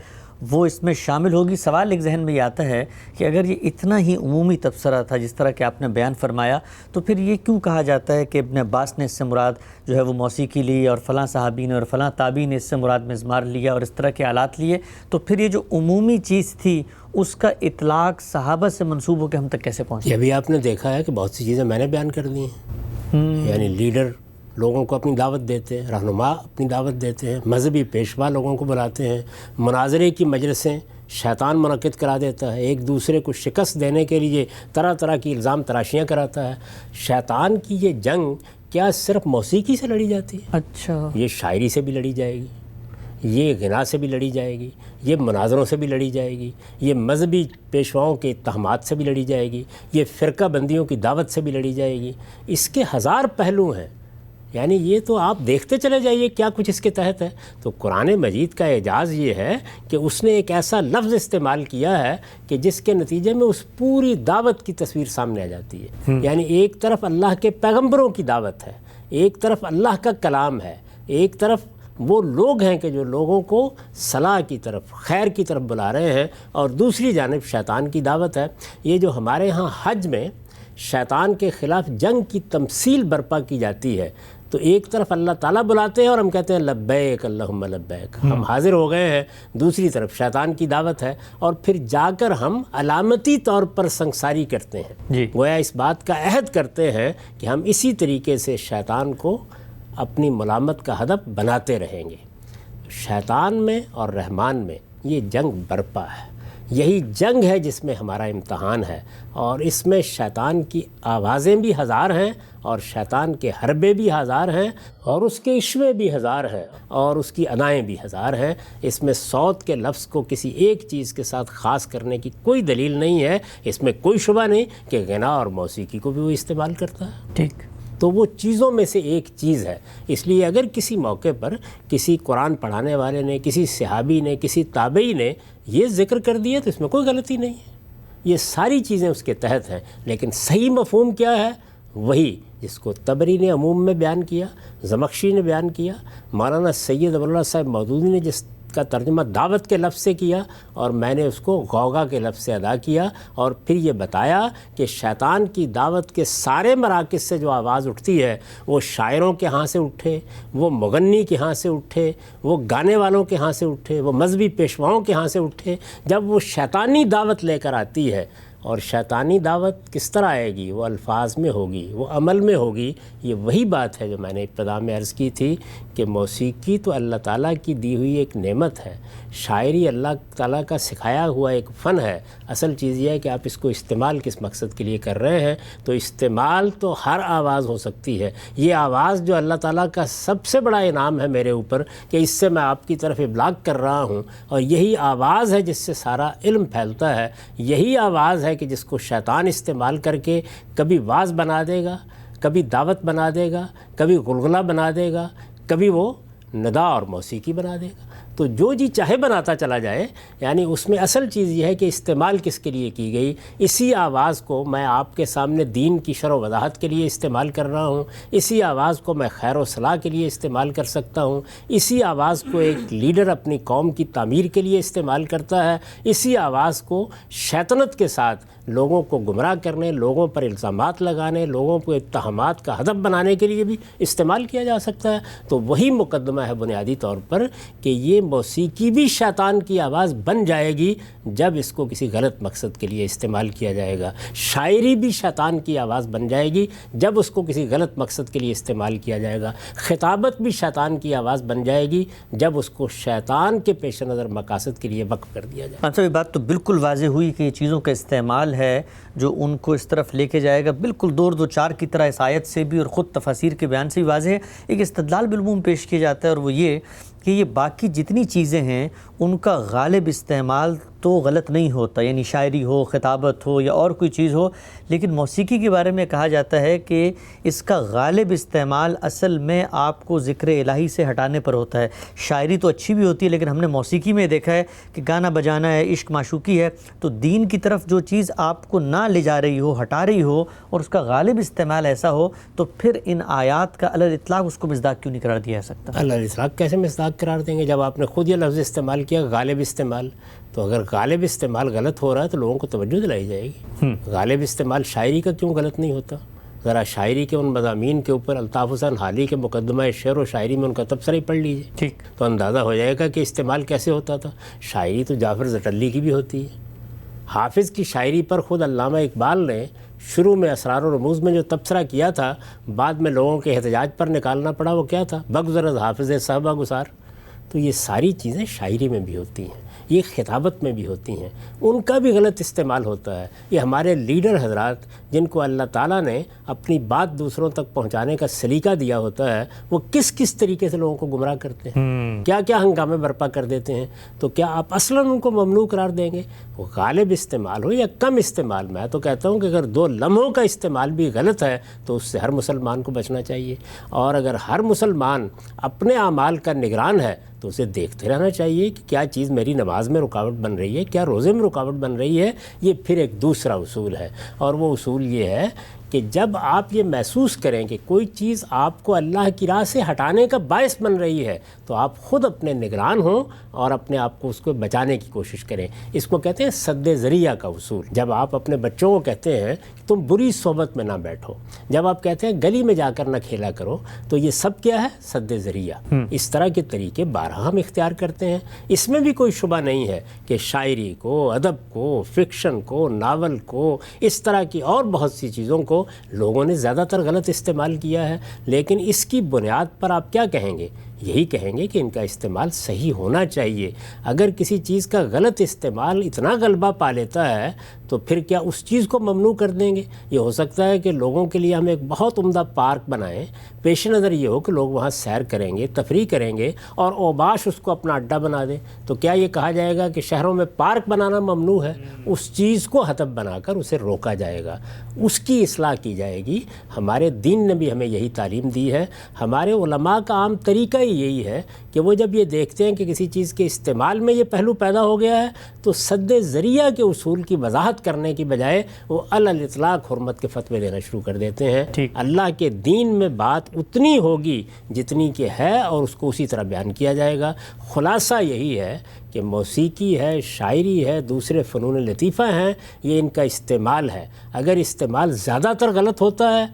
وہ اس میں شامل ہوگی. سوال ایک ذہن میں یہ آتا ہے کہ اگر یہ اتنا ہی عمومی تبصرہ تھا جس طرح کہ آپ نے بیان فرمایا، تو پھر یہ کیوں کہا جاتا ہے کہ ابن عباس نے اس سے مراد جو ہے وہ موسیقی لی، اور فلاں صحابی نے اور فلاں تابعی نے اس سے مراد مزمار لیا اور اس طرح کے آلات لیے؟ تو پھر یہ جو عمومی چیز تھی اس کا اطلاق صحابہ سے منسوب ہو کے ہم تک کیسے پہنچا؟ یہ بھی آپ نے دیکھا ہے کہ بہت سی چیزیں میں نے بیان کر دی ہیں. یعنی لیڈر لوگوں کو اپنی دعوت دیتے ہیں، رہنما اپنی دعوت دیتے ہیں، مذہبی پیشوا لوگوں کو بلاتے ہیں، مناظرے کی مجلسیں شیطان منعقد کرا دیتا ہے، ایک دوسرے کو شکست دینے کے لیے طرح طرح کی الزام تراشیاں کراتا ہے. شیطان کی یہ جنگ کیا صرف موسیقی سے لڑی جاتی ہے؟ اچھا. یہ شاعری سے بھی لڑی جائے گی، یہ غنا سے بھی لڑی جائے گی، یہ مناظروں سے بھی لڑی جائے گی، یہ مذہبی پیشواؤں کے اتہامات سے بھی لڑی جائے گی، یہ فرقہ بندیوں کی دعوت سے بھی لڑی جائے گی. اس کے ہزار پہلو ہیں. یعنی یہ تو آپ دیکھتے چلے جائیے کیا کچھ اس کے تحت ہے. تو قرآن مجید کا اعجاز یہ ہے کہ اس نے ایک ایسا لفظ استعمال کیا ہے کہ جس کے نتیجے میں اس پوری دعوت کی تصویر سامنے آ جاتی ہے. یعنی ایک طرف اللہ کے پیغمبروں کی دعوت ہے، ایک طرف اللہ کا کلام ہے، ایک طرف وہ لوگ ہیں کہ جو لوگوں کو صلاح کی طرف، خیر کی طرف بلا رہے ہیں، اور دوسری جانب شیطان کی دعوت ہے. یہ جو ہمارے ہاں حج میں شیطان کے خلاف جنگ کی تمثیل برپا کی جاتی ہے، تو ایک طرف اللہ تعالیٰ بلاتے ہیں اور ہم کہتے ہیں لبیک اللہم لبیک، ہم حاضر ہو گئے ہیں. دوسری طرف شیطان کی دعوت ہے، اور پھر جا کر ہم علامتی طور پر سنگساری کرتے ہیں. گویا اس بات کا عہد کرتے ہیں کہ ہم اسی طریقے سے شیطان کو اپنی ملامت کا ہدف بناتے رہیں گے. شیطان میں اور رحمان میں یہ جنگ برپا ہے. یہی جنگ ہے جس میں ہمارا امتحان ہے، اور اس میں شیطان کی آوازیں بھی ہزار ہیں، اور شیطان کے حربے بھی ہزار ہیں، اور اس کے عشوے بھی ہزار ہیں، اور اس کی ادائیں بھی ہزار ہیں۔ اس میں صوت کے لفظ کو کسی ایک چیز کے ساتھ خاص کرنے کی کوئی دلیل نہیں ہے۔ اس میں کوئی شبہ نہیں کہ غنا اور موسیقی کو بھی وہ استعمال کرتا ہے۔ ٹھیک، تو وہ چیزوں میں سے ایک چیز ہے۔ اس لیے اگر کسی موقع پر کسی قرآن پڑھانے والے نے، کسی صحابی نے، کسی تابعی نے یہ ذکر کر دیا تو اس میں کوئی غلطی نہیں ہے، یہ ساری چیزیں اس کے تحت ہیں۔ لیکن صحیح مفہوم کیا ہے؟ وہی جس کو طبری نے عموم میں بیان کیا، زمخشری نے بیان کیا، مولانا سید ابواللہ صاحب مودودی نے جس کا ترجمہ دعوت کے لفظ سے کیا، اور میں نے اس کو غوغا کے لفظ سے ادا کیا، اور پھر یہ بتایا کہ شیطان کی دعوت کے سارے مراکز سے جو آواز اٹھتی ہے، وہ شاعروں کے ہاں سے اٹھے، وہ مغنی کے ہاں سے اٹھے، وہ گانے والوں کے ہاں سے اٹھے، وہ مذہبی پیشواؤں کے ہاں سے اٹھے، جب وہ شیطانی دعوت لے کر آتی ہے، اور شیطانی دعوت کس طرح آئے گی؟ وہ الفاظ میں ہوگی، وہ عمل میں ہوگی۔ یہ وہی بات ہے جو میں نے ابتدا میں عرض کی تھی کہ موسیقی تو اللہ تعالیٰ کی دی ہوئی ایک نعمت ہے، شاعری اللہ تعالیٰ کا سکھایا ہوا ایک فن ہے۔ اصل چیز یہ ہے کہ آپ اس کو استعمال کس مقصد کے لیے کر رہے ہیں۔ تو استعمال تو ہر آواز ہو سکتی ہے۔ یہ آواز جو اللہ تعالیٰ کا سب سے بڑا انعام ہے میرے اوپر کہ اس سے میں آپ کی طرف ابلاغ کر رہا ہوں، اور یہی آواز ہے جس سے سارا علم پھیلتا ہے۔ یہی آواز ہے کہ جس کو شیطان استعمال کر کے کبھی واعظ بنا دے گا، کبھی دعوت بنا دے گا، کبھی غلغلہ بنا دے گا، کبھی وہ ندا اور موسیقی بنا دے گا۔ تو جو جی چاہے بناتا چلا جائے، یعنی اس میں اصل چیز یہ ہے کہ استعمال کس کے لیے کی گئی۔ اسی آواز کو میں آپ کے سامنے دین کی شرح و وضاحت کے لیے استعمال کر رہا ہوں، اسی آواز کو میں خیر و صلاح کے لیے استعمال کر سکتا ہوں، اسی آواز کو ایک لیڈر اپنی قوم کی تعمیر کے لیے استعمال کرتا ہے، اسی آواز کو شیطنت کے ساتھ لوگوں کو گمراہ کرنے، لوگوں پر الزامات لگانے، لوگوں کو اتہامات کا ہدف بنانے کے لیے بھی استعمال کیا جا سکتا ہے۔ تو وہی مقدمہ ہے بنیادی طور پر کہ یہ موسیقی بھی شیطان کی آواز بن جائے گی جب اس کو کسی غلط مقصد کے لیے استعمال کیا جائے گا، شاعری بھی شیطان کی آواز بن جائے گی جب اس کو کسی غلط مقصد کے لیے استعمال کیا جائے گا، خطابت بھی شیطان کی آواز بن جائے گی جب اس کو شیطان کے پیش نظر مقاصد کے لیے وقف کر دیا جائے گا۔ یہ بات تو بالکل واضح ہوئی کہ یہ چیزوں کا استعمال ہے جو ان کو اس طرف لے کے جائے گا، بالکل دور دو چار کی طرح اس آیت سے بھی اور خود تفاسیر کے بیان سے بھی واضح ہے۔ ایک استدلال بالعموم پیش کیا جاتا ہے، اور وہ یہ کہ یہ باقی جتنی چیزیں ہیں ان کا غالب استعمال تو غلط نہیں ہوتا، یعنی شاعری ہو، خطابت ہو یا اور کوئی چیز ہو، لیکن موسیقی کے بارے میں کہا جاتا ہے کہ اس کا غالب استعمال اصل میں آپ کو ذکر الہی سے ہٹانے پر ہوتا ہے۔ شاعری تو اچھی بھی ہوتی ہے، لیکن ہم نے موسیقی میں دیکھا ہے کہ گانا بجانا ہے، عشق معشوقی ہے، تو دین کی طرف جو چیز آپ کو نہ لے جا رہی ہو، ہٹا رہی ہو، اور اس کا غالب استعمال ایسا ہو، تو پھر ان آیات کا علی الاطلاق اس کو مصداق کیوں نہیں قرار دیا جا سکتا؟ علی الاطلاق کیسے مصداق قرار دیں گے جب آپ نے خود یہ لفظ استعمال کیا غالب استعمال؟ تو اگر غالب استعمال غلط ہو رہا ہے تو لوگوں کو توجہ دلائی جائے گی۔ غالب استعمال شاعری کا کیوں غلط نہیں ہوتا؟ ذرا شاعری کے ان مضامین کے اوپر الطاف حسین حالی کے مقدمہ شعر و شاعری میں ان کا تبصرہ ہی پڑھ لیجیے، ٹھیک، تو اندازہ ہو جائے گا کہ استعمال کیسے ہوتا تھا۔ شاعری تو جعفر زٹلی کی بھی ہوتی ہے۔ حافظ کی شاعری پر خود علامہ اقبال نے شروع میں اسرار و رموز میں جو تبصرہ کیا تھا، بعد میں لوگوں کے احتجاج پر نکالنا پڑا، وہ کیا تھا؟ بگذرد حافظ صحبہ گسار۔ تو یہ ساری چیزیں شاعری میں بھی ہوتی ہیں، یہ خطابت میں بھی ہوتی ہیں، ان کا بھی غلط استعمال ہوتا ہے۔ یہ ہمارے لیڈر حضرات جن کو اللہ تعالیٰ نے اپنی بات دوسروں تک پہنچانے کا سلیقہ دیا ہوتا ہے، وہ کس کس طریقے سے لوگوں کو گمراہ کرتے ہیں، کیا کیا ہنگامے برپا کر دیتے ہیں۔ تو کیا آپ اصلاً ان کو ممنوع قرار دیں گے؟ وہ غالب استعمال ہو یا کم استعمال، میں تو کہتا ہوں کہ اگر 2 لمحوں کا استعمال بھی غلط ہے تو اس سے ہر مسلمان کو بچنا چاہیے، اور اگر ہر مسلمان اپنے اعمال کا نگران ہے تو اسے دیکھتے رہنا چاہیے کہ کیا چیز میری نماز میں رکاوٹ بن رہی ہے، کیا روزے میں رکاوٹ بن رہی ہے۔ یہ پھر ایک دوسرا اصول ہے، اور وہ اصول یہ ہے کہ جب آپ یہ محسوس کریں کہ کوئی چیز آپ کو اللہ کی راہ سے ہٹانے کا باعث بن رہی ہے، تو آپ خود اپنے نگران ہوں اور اپنے آپ کو اس کو بچانے کی کوشش کریں۔ اس کو کہتے ہیں سد ذریعہ کا اصول۔ جب آپ اپنے بچوں کو کہتے ہیں کہ تم بری صحبت میں نہ بیٹھو، جب آپ کہتے ہیں گلی میں جا کر نہ کھیلا کرو، تو یہ سب کیا ہے؟ سد ذریعہ۔ اس طرح کے طریقے بارہا ہم اختیار کرتے ہیں۔ اس میں بھی کوئی شبہ نہیں ہے کہ شاعری کو، ادب کو، فکشن کو، ناول کو، اس طرح کی اور بہت سی چیزوں کو کو لوگوں نے زیادہ تر غلط استعمال کیا ہے، لیکن اس کی بنیاد پر آپ کیا کہیں گے؟ یہی کہیں گے کہ ان کا استعمال صحیح ہونا چاہیے۔ اگر کسی چیز کا غلط استعمال اتنا غلبہ پا لیتا ہے تو پھر کیا اس چیز کو ممنوع کر دیں گے؟ یہ ہو سکتا ہے کہ لوگوں کے لیے ہم ایک بہت عمدہ پارک بنائیں، پیش نظر یہ ہو کہ لوگ وہاں سیر کریں گے، تفریح کریں گے، اور اوباش اس کو اپنا اڈہ بنا دیں، تو کیا یہ کہا جائے گا کہ شہروں میں پارک بنانا ممنوع ہے؟ اس چیز کو ہدف بنا کر اسے روکا جائے گا، اس کی اصلاح کی جائے گی۔ ہمارے دین نے بھی ہمیں یہی تعلیم دی ہے، ہمارے علماء کا عام طریقہ ہی یہی ہے کہ وہ جب یہ دیکھتے ہیں کہ کسی چیز کے استعمال میں یہ پہلو پیدا ہو گیا ہے تو سد ذریعہ کے اصول کی وضاحت کرنے کی بجائے وہ الاطلاق حرمت کے فتوے دینا شروع کر دیتے ہیں۔ اللہ کے دین میں بات اتنی ہوگی جتنی کہ ہے، اور اس کو اسی طرح بیان کیا جائے گا۔ خلاصہ یہی ہے کہ موسیقی ہے، شاعری ہے، دوسرے فنون لطیفہ ہیں، یہ ان کا استعمال ہے۔ اگر استعمال زیادہ تر غلط ہوتا ہے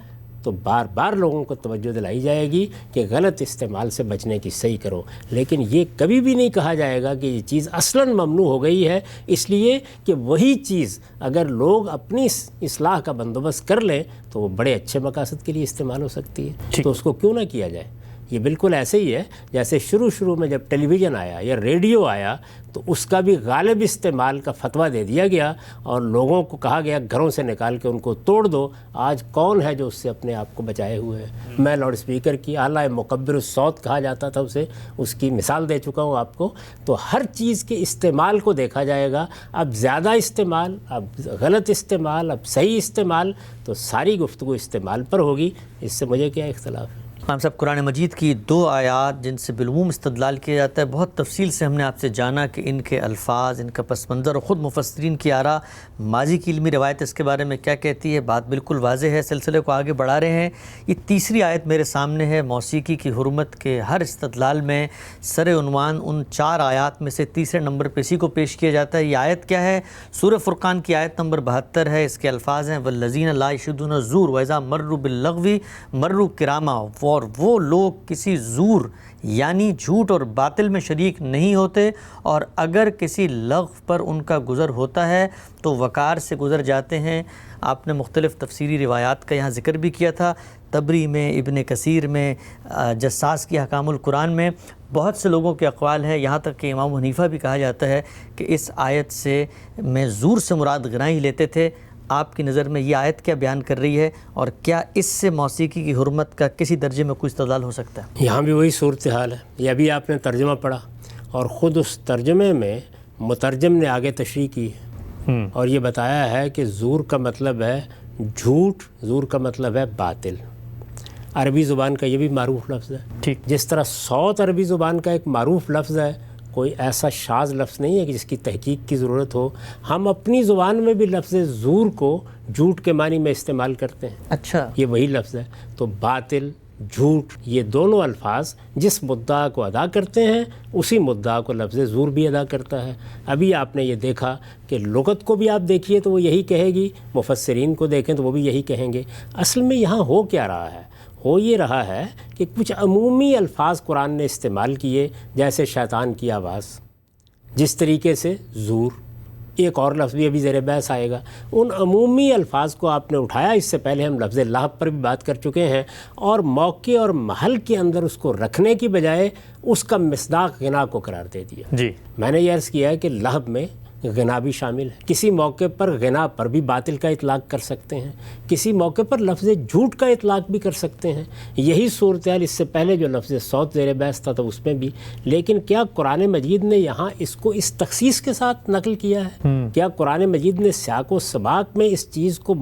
تو بار بار لوگوں کو توجہ دلائی جائے گی کہ غلط استعمال سے بچنے کی صحیح کرو، لیکن یہ کبھی بھی نہیں کہا جائے گا کہ یہ چیز اصلاً ممنوع ہو گئی ہے، اس لیے کہ وہی چیز اگر لوگ اپنی اصلاح کا بندوبست کر لیں تو وہ بڑے اچھے مقاصد کے لیے استعمال ہو سکتی ہے، تو اس کو کیوں نہ کیا جائے۔ یہ بالکل ایسے ہی ہے جیسے شروع میں جب ٹیلی ویژن آیا یا ریڈیو آیا تو اس کا بھی غالب استعمال کا فتویٰ دے دیا گیا اور لوگوں کو کہا گیا گھروں سے نکال کے ان کو توڑ دو۔ آج کون ہے جو اس سے اپنے آپ کو بچائے ہوئے ہیں؟ میں لاؤڈ اسپیکر کی اعلیٰ مکبر الصوت کہا جاتا تھا اسے، اس کی مثال دے چکا ہوں آپ کو۔ تو ہر چیز کے استعمال کو دیکھا جائے گا، اب زیادہ استعمال، اب غلط استعمال، اب صحیح استعمال، تو ساری گفتگو استعمال پر ہوگی، اس سے مجھے کیا اختلاف ہے؟ امام صاحب، قرآن مجید کی 2 آیات جن سے بالعموم استدلال کیا جاتا ہے، بہت تفصیل سے ہم نے آپ سے جانا کہ ان کے الفاظ، ان کا پس منظر اور خود مفسرین کی آراء، ماضی کی علمی روایت اس کے بارے میں کیا کہتی ہے۔ بات بالکل واضح ہے، سلسلے کو آگے بڑھا رہے ہیں۔ یہ تیسری آیت میرے سامنے ہے، موسیقی کی حرمت کے ہر استدلال میں سر عنوان ان 4 آیات میں سے تیسرے نمبر پہ اسی کو پیش کیا جاتا ہے۔ یہ آیت کیا ہے؟ سورہ فرقان کی آیت نمبر 72 ہے۔ اس کے الفاظ ہیں وَالَّذِينَ لَا يَشْهَدُونَ الزُّورَ وَإِذَا مَرُّوا بِاللَّغْوِ مَرُّوا كِرَامًا، اور وہ لوگ کسی زور یعنی جھوٹ اور باطل میں شریک نہیں ہوتے، اور اگر کسی لغو پر ان کا گزر ہوتا ہے تو وقار سے گزر جاتے ہیں۔ آپ نے مختلف تفسیری روایات کا یہاں ذکر بھی کیا تھا، طبری میں، ابن کثیر میں، جساس کی احکام القرآن میں بہت سے لوگوں کے اقوال ہیں، یہاں تک کہ امام حنیفہ بھی کہا جاتا ہے کہ اس آیت سے میں زور سے مراد غنا ہی لیتے تھے۔ آپ کی نظر میں یہ آیت کیا بیان کر رہی ہے، اور کیا اس سے موسیقی کی حرمت کا کسی درجے میں کوئی استدلال ہو سکتا ہے؟ یہاں بھی وہی صورتحال ہے۔ یہ ابھی آپ نے ترجمہ پڑھا اور خود اس ترجمے میں مترجم نے آگے تشریح کی ہے اور یہ بتایا ہے کہ زور کا مطلب ہے جھوٹ، زور کا مطلب ہے باطل۔ عربی زبان کا یہ بھی معروف لفظ ہے، ٹھیک جس طرح صوت عربی زبان کا ایک معروف لفظ ہے، کوئی ایسا شاذ لفظ نہیں ہے کہ جس کی تحقیق کی ضرورت ہو۔ ہم اپنی زبان میں بھی لفظ زور کو جھوٹ کے معنی میں استعمال کرتے ہیں۔ اچھا، یہ وہی لفظ ہے۔ تو باطل، جھوٹ، یہ دونوں الفاظ جس مدعا کو ادا کرتے ہیں اسی مدعا کو لفظ زور بھی ادا کرتا ہے۔ ابھی آپ نے یہ دیکھا کہ لغت کو بھی آپ دیکھیے تو وہ یہی کہے گی، مفسرین کو دیکھیں تو وہ بھی یہی کہیں گے۔ اصل میں یہاں ہو کیا رہا ہے؟ ہو یہ رہا ہے کہ کچھ عمومی الفاظ قرآن نے استعمال کیے، جیسے شیطان کی آواز، جس طریقے سے زور، ایک اور لفظ بھی ابھی زیر بحث آئے گا۔ ان عمومی الفاظ کو آپ نے اٹھایا، اس سے پہلے ہم لفظ لہب پر بھی بات کر چکے ہیں، اور موقع اور محل کے اندر اس کو رکھنے کی بجائے اس کا مصداق غنا کو قرار دے دیا۔ جی، میں نے یہ عرض کیا ہے کہ لہب میں غنا بھی شامل ہے، کسی موقع پر غنا پر بھی باطل کا اطلاق کر سکتے ہیں، کسی موقع پر لفظ جھوٹ کا اطلاق بھی کر سکتے ہیں۔ یہی صورتحال اس سے پہلے جو لفظ صوت زیر بحث تھا تو اس میں بھی، لیکن کیا قرآن مجید نے یہاں اس کو اس تخصیص کے ساتھ نقل کیا ہے؟ کیا قرآن مجید نے سیاق و سباق میں اس چیز کو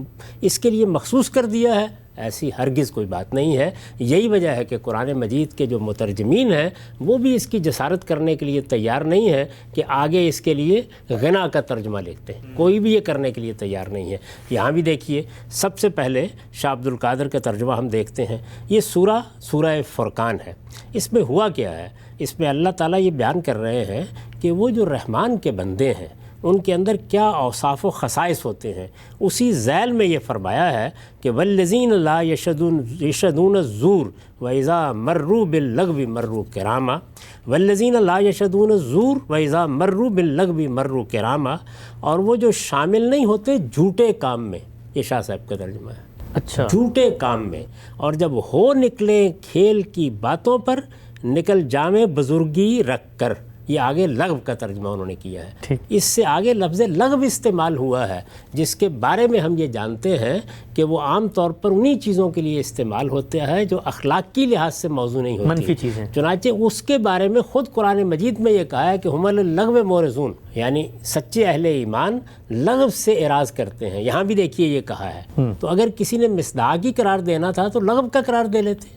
اس کے لیے مخصوص کر دیا ہے؟ ایسی ہرگز کوئی بات نہیں ہے۔ یہی وجہ ہے کہ قرآن مجید کے جو مترجمین ہیں وہ بھی اس کی جسارت کرنے کے لیے تیار نہیں ہے کہ آگے اس کے لیے غنا کا ترجمہ لکھتے ہیں، کوئی بھی یہ کرنے کے لیے تیار نہیں ہے۔ یہاں بھی دیکھیے، سب سے پہلے شاہ عبد القادر کا ترجمہ ہم دیکھتے ہیں۔ یہ سورہ فرقان ہے۔ اس میں ہوا کیا ہے؟ اس میں اللہ تعالیٰ یہ بیان کر رہے ہیں کہ وہ جو رحمان کے بندے ہیں ان کے اندر کیا اوصاف و خصائص ہوتے ہیں۔ اسی ذیل میں یہ فرمایا ہے کہ والذین لا یشهدون الزور واذا مروا باللغو مروا کراما، والذین لا یشهدون الزور واذا مروا باللغو مروا کراما، اور وہ جو شامل نہیں ہوتے جھوٹے کام میں۔ یہ شاہ صاحب کا ترجمہ ہے۔ اچھا، جھوٹے کام میں، اور جب ہو نکلیں کھیل کی باتوں پر، نکل جامے بزرگی رکھ کر. یہ آگے لغو کا ترجمہ انہوں نے کیا ہے. ٹھیک. اس سے آگے لفظ لغو استعمال ہوا ہے، جس کے بارے میں ہم یہ جانتے ہیں کہ وہ عام طور پر انہی چیزوں کے لیے استعمال ہوتا ہے جو اخلاقی لحاظ سے موضوع نہیں ہوتی، منفی چیزیں. چنانچہ اس کے بارے میں خود قرآن مجید میں یہ کہا ہے کہ ہم اللغو مورزون، یعنی سچے اہل ایمان لغو سے اعراض کرتے ہیں. یہاں بھی دیکھیے یہ کہا ہے. تو اگر کسی نے مصداقی قرار دینا تھا تو لغو کا قرار دے لیتے.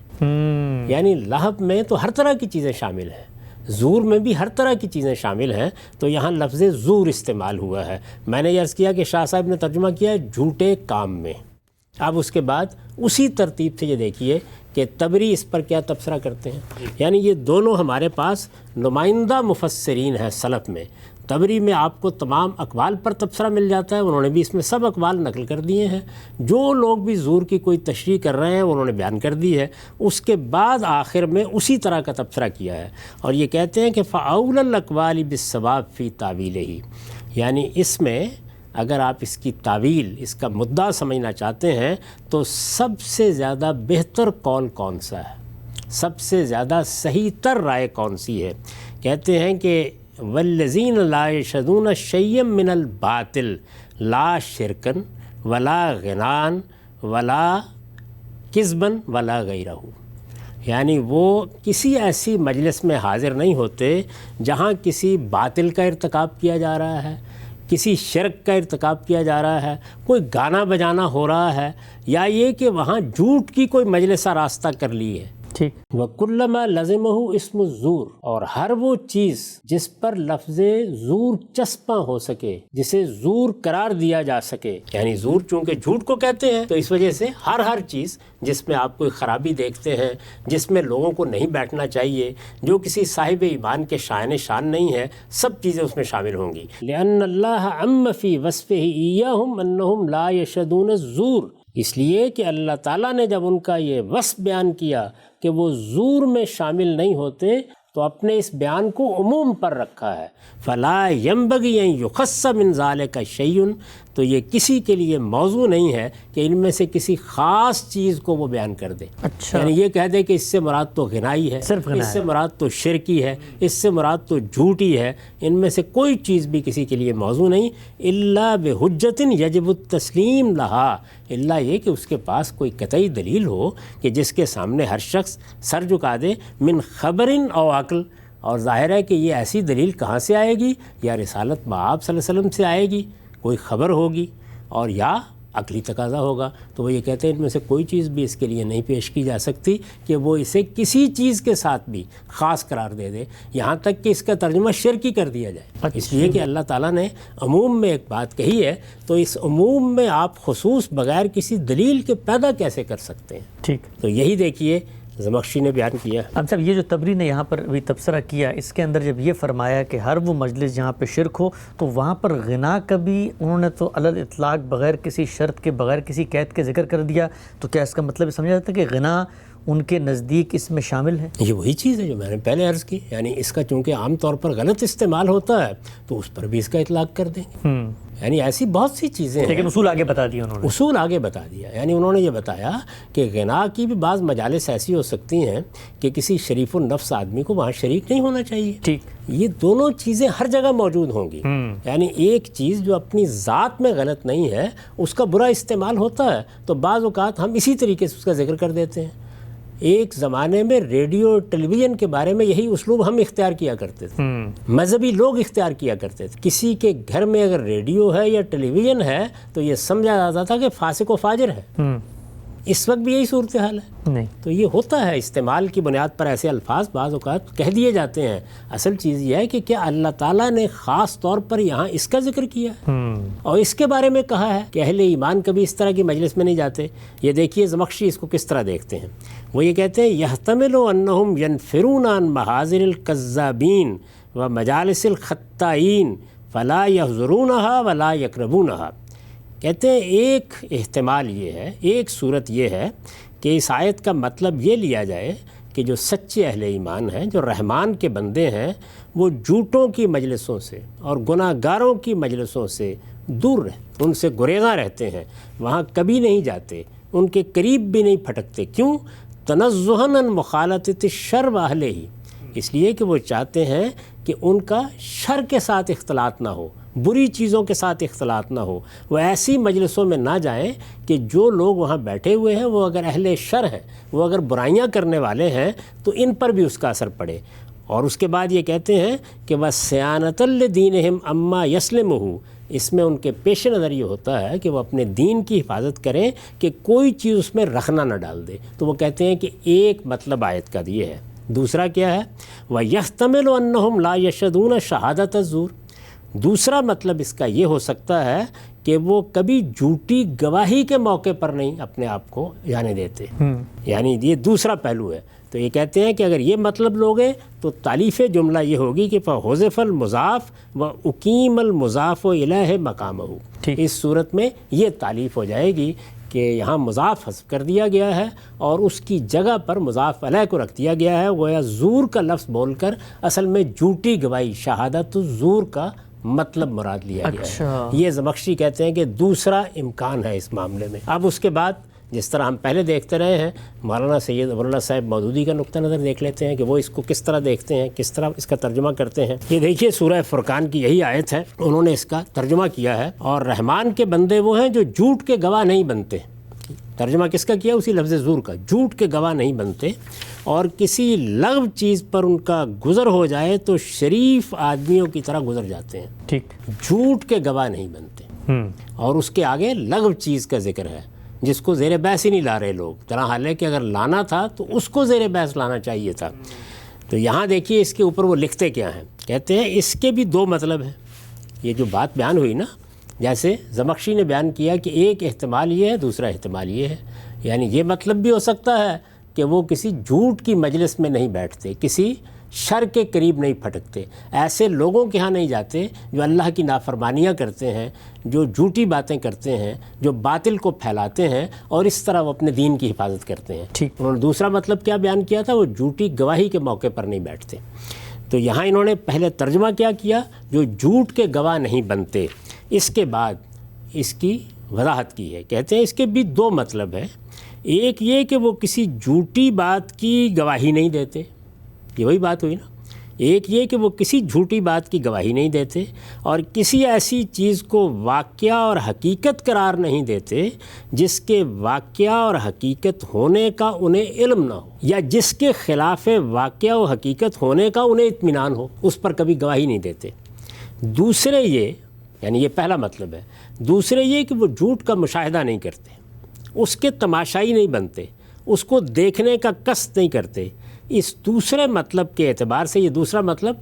یعنی لہو میں تو ہر طرح کی چیزیں شامل ہیں، زور میں بھی ہر طرح کی چیزیں شامل ہیں، تو یہاں لفظ زور استعمال ہوا ہے. میں نے یہ عرض کیا کہ شاہ صاحب نے ترجمہ کیا ہے جھوٹے کام میں. اب اس کے بعد اسی ترتیب سے یہ دیکھیے کہ طبری اس پر کیا تبصرہ کرتے ہیں. یعنی یہ دونوں ہمارے پاس نمائندہ مفسرین ہیں سلف میں. طبری میں آپ کو تمام اقوال پر تبصرہ مل جاتا ہے، انہوں نے بھی اس میں سب اقوال نقل کر دیے ہیں. جو لوگ بھی زور کی کوئی تشریح کر رہے ہیں انہوں نے بیان کر دی ہے. اس کے بعد آخر میں اسی طرح کا تبصرہ کیا ہے، اور یہ کہتے ہیں کہ فَأَوْلَى الْأَقْوَالِ بِالصَّوَابِ فِي تَأْوِيلِهِ. یعنی اس میں اگر آپ اس کی تعویل، اس کا مدعا سمجھنا چاہتے ہیں تو سب سے زیادہ بہتر قول کون سا ہے، سب سے زیادہ صحیح تر رائے کون سی ہے. کہتے ہیں کہ والذین لا یشهدون شیئا من الباطل لا شرکن ولا غنان ولا کذبا ولا غیرہ. یعنی وہ کسی ایسی مجلس میں حاضر نہیں ہوتے جہاں کسی باطل کا ارتکاب کیا جا رہا ہے، کسی شرک کا ارتکاب کیا جا رہا ہے، کوئی گانا بجانا ہو رہا ہے، یا یہ کہ وہاں جھوٹ کی کوئی مجلس راستہ کر لی ہے. ٹھیک. وَكُلَّمَا لَزِمَهُ اسم الزور، اور ہر وہ چیز جس پر لفظ زور چسپاں ہو سکے، جسے زور قرار دیا جا سکے. یعنی زور چونکہ جھوٹ کو کہتے ہیں تو اس وجہ سے ہر چیز جس میں آپ کوئی خرابی دیکھتے ہیں، جس میں لوگوں کو نہیں بیٹھنا چاہیے، جو کسی صاحب ایمان کے شائن شان نہیں ہے، سب چیزیں اس میں شامل ہوں گی. لِأَنَّ اللَّهَ عَمَّ فِي وَصْفِهِ إِيَّاهُمْ أَنَّهُمْ لَا يَشْهَدُونَ الزُّورَ. اس لیے کہ اللہ تعالیٰ نے جب ان کا یہ وصف بیان کیا کہ وہ زور میں شامل نہیں ہوتے تو اپنے اس بیان کو عموم پر رکھا ہے. فلا ينبغي ان يخص من ذلك شيء، تو یہ کسی کے لیے موضوع نہیں ہے کہ ان میں سے کسی خاص چیز کو وہ بیان کر دے. اچھا. یعنی یہ کہہ دے کہ اس سے مراد تو غنائی ہے، صرف غنا اس سے مراد تو شرکی ہے، اس سے مراد تو جھوٹی ہے. ان میں سے کوئی چیز بھی کسی کے لیے موضوع نہیں. الا بحجت یجب التسلیم لها، الا یہ کہ اس کے پاس کوئی قطعی دلیل ہو کہ جس کے سامنے ہر شخص سر جھکا دے. من خبر او عقل، اور ظاہر ہے کہ یہ ایسی دلیل کہاں سے آئے گی؟ یا رسالت بآب صلی اللہ علیہ وسلم سے آئے گی، کوئی خبر ہوگی، اور یا عقلی تقاضا ہوگا. تو وہ یہ کہتے ہیں ان میں سے کوئی چیز بھی اس کے لیے نہیں پیش کی جا سکتی کہ وہ اسے کسی چیز کے ساتھ بھی خاص قرار دے دے، یہاں تک کہ اس کا ترجمہ شرکی کر دیا جائے. اس لیے کہ اللہ تعالیٰ نے عموم میں ایک بات کہی ہے، تو اس عموم میں آپ خصوص بغیر کسی دلیل کے پیدا کیسے کر سکتے ہیں؟ ٹھیک. تو یہی دیکھیے زمخشری نے بیان کیا. اب صاحب یہ جو طبری نے یہاں پر بھی تبصرہ کیا، اس کے اندر جب یہ فرمایا کہ ہر وہ مجلس جہاں پہ شرک ہو، تو وہاں پر غنا کا بھی انہوں نے تو علی الاطلاق بغیر کسی شرط کے، بغیر کسی قید کے ذکر کر دیا. تو کیا اس کا مطلب سمجھا جاتا ہے کہ غنا ان کے نزدیک اس میں شامل ہے؟ یہ وہی چیز ہے جو میں نے پہلے عرض کی. یعنی اس کا چونکہ عام طور پر غلط استعمال ہوتا ہے تو اس پر بھی اس کا اطلاق کر دیں گے. یعنی ایسی بہت سی چیزیں ہیں، لیکن اصول آگے بتا دیا انہوں نے. اصول آگے بتا دیا. یعنی انہوں نے یہ بتایا کہ غنا کی بھی بعض مجالس ایسی ہو سکتی ہیں کہ کسی شریف النفس آدمی کو وہاں شریک نہیں ہونا چاہیے. ٹھیک. یہ دونوں چیزیں ہر جگہ موجود ہوں گی. یعنی ایک چیز جو اپنی ذات میں غلط نہیں ہے، اس کا برا استعمال ہوتا ہے تو بعض اوقات ہم اسی طریقے سے اس کا ذکر کر دیتے ہیں. ایک زمانے میں ریڈیو اور ٹیلی ویژن کے بارے میں یہی اسلوب ہم اختیار کیا کرتے تھے، مذہبی لوگ اختیار کیا کرتے تھے. کسی کے گھر میں اگر ریڈیو ہے یا ٹیلی ویژن ہے تو یہ سمجھا جاتا تھا کہ فاسق و فاجر ہے. اس وقت بھی یہی صورتحال ہے. نہیں. تو یہ ہوتا ہے، استعمال کی بنیاد پر ایسے الفاظ بعض اوقات کہہ دیے جاتے ہیں. اصل چیز یہ ہے کہ کیا اللہ تعالیٰ نے خاص طور پر یہاں اس کا ذکر کیا اور اس کے بارے میں کہا ہے کہ اہل ایمان کبھی اس طرح کی مجلس میں نہیں جاتے. یہ دیکھیے زمخشری اس کو کس طرح دیکھتے ہیں. وہ یہ کہتے ہیں یحتمل انہم ینفرون عن محاضر الکذابین و مجالس الخطائین فلا یحضرونها ولا یقربونها. کہتے ہیں ایک احتمال یہ ہے، ایک صورت یہ ہے کہ اس آیت کا مطلب یہ لیا جائے کہ جو سچے اہل ایمان ہیں، جو رحمان کے بندے ہیں، وہ جھوٹوں کی مجلسوں سے اور گناہ گاروں کی مجلسوں سے دور رہتے، ان سے گریزاں رہتے ہیں، وہاں کبھی نہیں جاتے، ان کے قریب بھی نہیں پھٹکتے. کیوں؟ تنزہاً عن مخالطۃ الشر و اہلہ، اس لیے کہ وہ چاہتے ہیں کہ ان کا شر کے ساتھ اختلاط نہ ہو، بری چیزوں کے ساتھ اختلاط نہ ہو. وہ ایسی مجلسوں میں نہ جائیں کہ جو لوگ وہاں بیٹھے ہوئے ہیں وہ اگر اہل شر ہیں، وہ اگر برائیاں کرنے والے ہیں تو ان پر بھی اس کا اثر پڑے. اور اس کے بعد یہ کہتے ہیں کہ وَصِيَانَةً لِدِينِهِمْ عَمَّا يَسْلِمُهُ، اس میں ان کے پیش نظر یہ ہوتا ہے کہ وہ اپنے دین کی حفاظت کریں کہ کوئی چیز اس میں رخنا نہ ڈال دے. تو وہ کہتے ہیں کہ ایک مطلب آیت کا یہ ہے. دوسرا کیا ہے؟ وَيَحْتَمِلُ أَنَّهُمْ لَا يَشْهَدُونَ شَهَادَةَ الزُّورِ، دوسرا مطلب اس کا یہ ہو سکتا ہے کہ وہ کبھی جھوٹی گواہی کے موقع پر نہیں اپنے آپ کو جانے دیتے. یعنی یہ دوسرا پہلو ہے. تو یہ کہتے ہیں کہ اگر یہ مطلب لوگے تو تالیف جملہ یہ ہوگی کہ فَحُذِفَ الْمُضَافُ وَأُقِیمَ الْمُضَافُ إِلَیہ مَقَامَہُ، اس صورت میں یہ تالیف ہو جائے گی کہ یہاں مضاف حذف کر دیا گیا ہے اور اس کی جگہ پر مضاف علیہ کو رکھ دیا گیا ہے. گویا زور کا لفظ بول کر اصل میں جھوٹی گواہی، شہادت الزور کا مطلب مراد لیا گیا ہے. یہ زمخشری کہتے ہیں کہ دوسرا امکان ہے اس معاملے میں. اب اس کے بعد جس طرح ہم پہلے دیکھتے رہے ہیں، مولانا سید ابواللہ صاحب مودودی کا نقطہ نظر دیکھ لیتے ہیں کہ وہ اس کو کس طرح دیکھتے ہیں، کس طرح اس کا ترجمہ کرتے ہیں. یہ دیکھیے سورہ فرقان کی یہی آیت ہے، انہوں نے اس کا ترجمہ کیا ہے. اور رحمان کے بندے وہ ہیں جو جھوٹ کے گواہ نہیں بنتے. ترجمہ کس کا کیا؟ اسی لفظ زور کا. جھوٹ کے گواہ نہیں بنتے اور کسی لغو چیز پر ان کا گزر ہو جائے تو شریف آدمیوں کی طرح گزر جاتے ہیں. ٹھیک، جھوٹ کے گواہ نہیں بنتے. اور اس کے آگے لغو چیز کا ذکر ہے جس کو زیر بحث ہی نہیں لا رہے لوگ، طرح حالانکہ اگر لانا تھا تو اس کو زیر بحث لانا چاہیے تھا. تو یہاں دیکھیے اس کے اوپر وہ لکھتے کیا ہیں، کہتے ہیں اس کے بھی دو مطلب ہیں. یہ جو بات بیان ہوئی نا، جیسے زمخشری نے بیان کیا کہ ایک احتمال یہ ہے، دوسرا احتمال یہ ہے. یعنی یہ مطلب بھی ہو سکتا ہے کہ وہ کسی جھوٹ کی مجلس میں نہیں بیٹھتے، کسی شر کے قریب نہیں پھٹکتے، ایسے لوگوں کے ہاں نہیں جاتے جو اللہ کی نافرمانیاں کرتے ہیں، جو جھوٹی باتیں کرتے ہیں، جو باطل کو پھیلاتے ہیں اور اس طرح وہ اپنے دین کی حفاظت کرتے ہیں. انہوں نے دوسرا مطلب کیا بیان کیا تھا؟ وہ جھوٹی گواہی کے موقع پر نہیں بیٹھتے. تو یہاں انہوں نے پہلے ترجمہ کیا کیا؟ جو جھوٹ کے گواہ نہیں بنتے. اس کے بعد اس کی وضاحت کی ہے، کہتے ہیں اس کے بھی دو مطلب ہیں. ایک یہ کہ وہ کسی جھوٹی بات کی گواہی نہیں دیتے، یہ وہی بات ہوئی نا. ایک یہ کہ وہ کسی جھوٹی بات کی گواہی نہیں دیتے اور کسی ایسی چیز کو واقعہ اور حقیقت قرار نہیں دیتے جس کے واقعہ اور حقیقت ہونے کا انہیں علم نہ ہو، یا جس کے خلاف واقعہ و حقیقت ہونے کا انہیں اطمینان ہو، اس پر کبھی گواہی نہیں دیتے. دوسرے یہ، یعنی یہ پہلا مطلب ہے. دوسرے یہ کہ وہ جھوٹ کا مشاہدہ نہیں کرتے، اس کے تماشائی نہیں بنتے، اس کو دیکھنے کا قصد نہیں کرتے. اس دوسرے مطلب کے اعتبار سے یہ دوسرا مطلب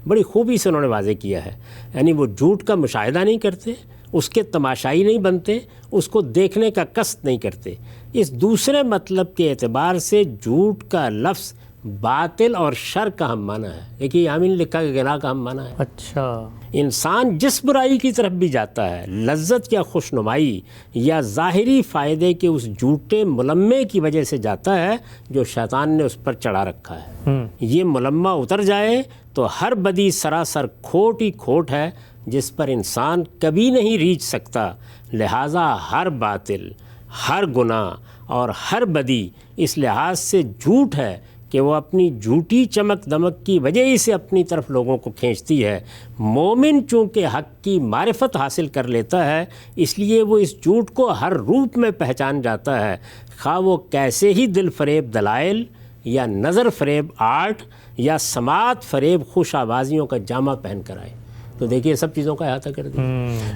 بڑی خوبی سے انہوں نے واضح کیا ہے. یعنی وہ جھوٹ کا مشاہدہ نہیں کرتے، اس کے تماشائی نہیں بنتے، اس کو دیکھنے کا قصد نہیں کرتے. اس دوسرے مطلب کے اعتبار سے جھوٹ کا لفظ باطل اور شر کا ہم معنی ہے. دیکھیے یہاں بھی لکھا کہ گناہ کا ہم معنی ہے. اچھا، انسان جس برائی کی طرف بھی جاتا ہے، لذت یا خوشنمائی یا ظاہری فائدے کے اس جھوٹے ملمے کی وجہ سے جاتا ہے جو شیطان نے اس پر چڑھا رکھا ہے. یہ ملمہ اتر جائے تو ہر بدی سراسر کھوٹ ہی کھوٹ ہے جس پر انسان کبھی نہیں ریچھ سکتا. لہٰذا ہر باطل، ہر گناہ اور ہر بدی اس لحاظ سے جھوٹ ہے کہ وہ اپنی جھوٹی چمک دمک کی وجہ ہی سے اپنی طرف لوگوں کو کھینچتی ہے. مومن چونکہ حق کی معرفت حاصل کر لیتا ہے اس لیے وہ اس جھوٹ کو ہر روپ میں پہچان جاتا ہے، خواہ وہ کیسے ہی دل فریب دلائل یا نظر فریب آرٹ یا سماعت فریب خوش آوازیوں کا جامہ پہن کر آئے. تو دیکھیے سب چیزوں کا احاطہ کر دیا.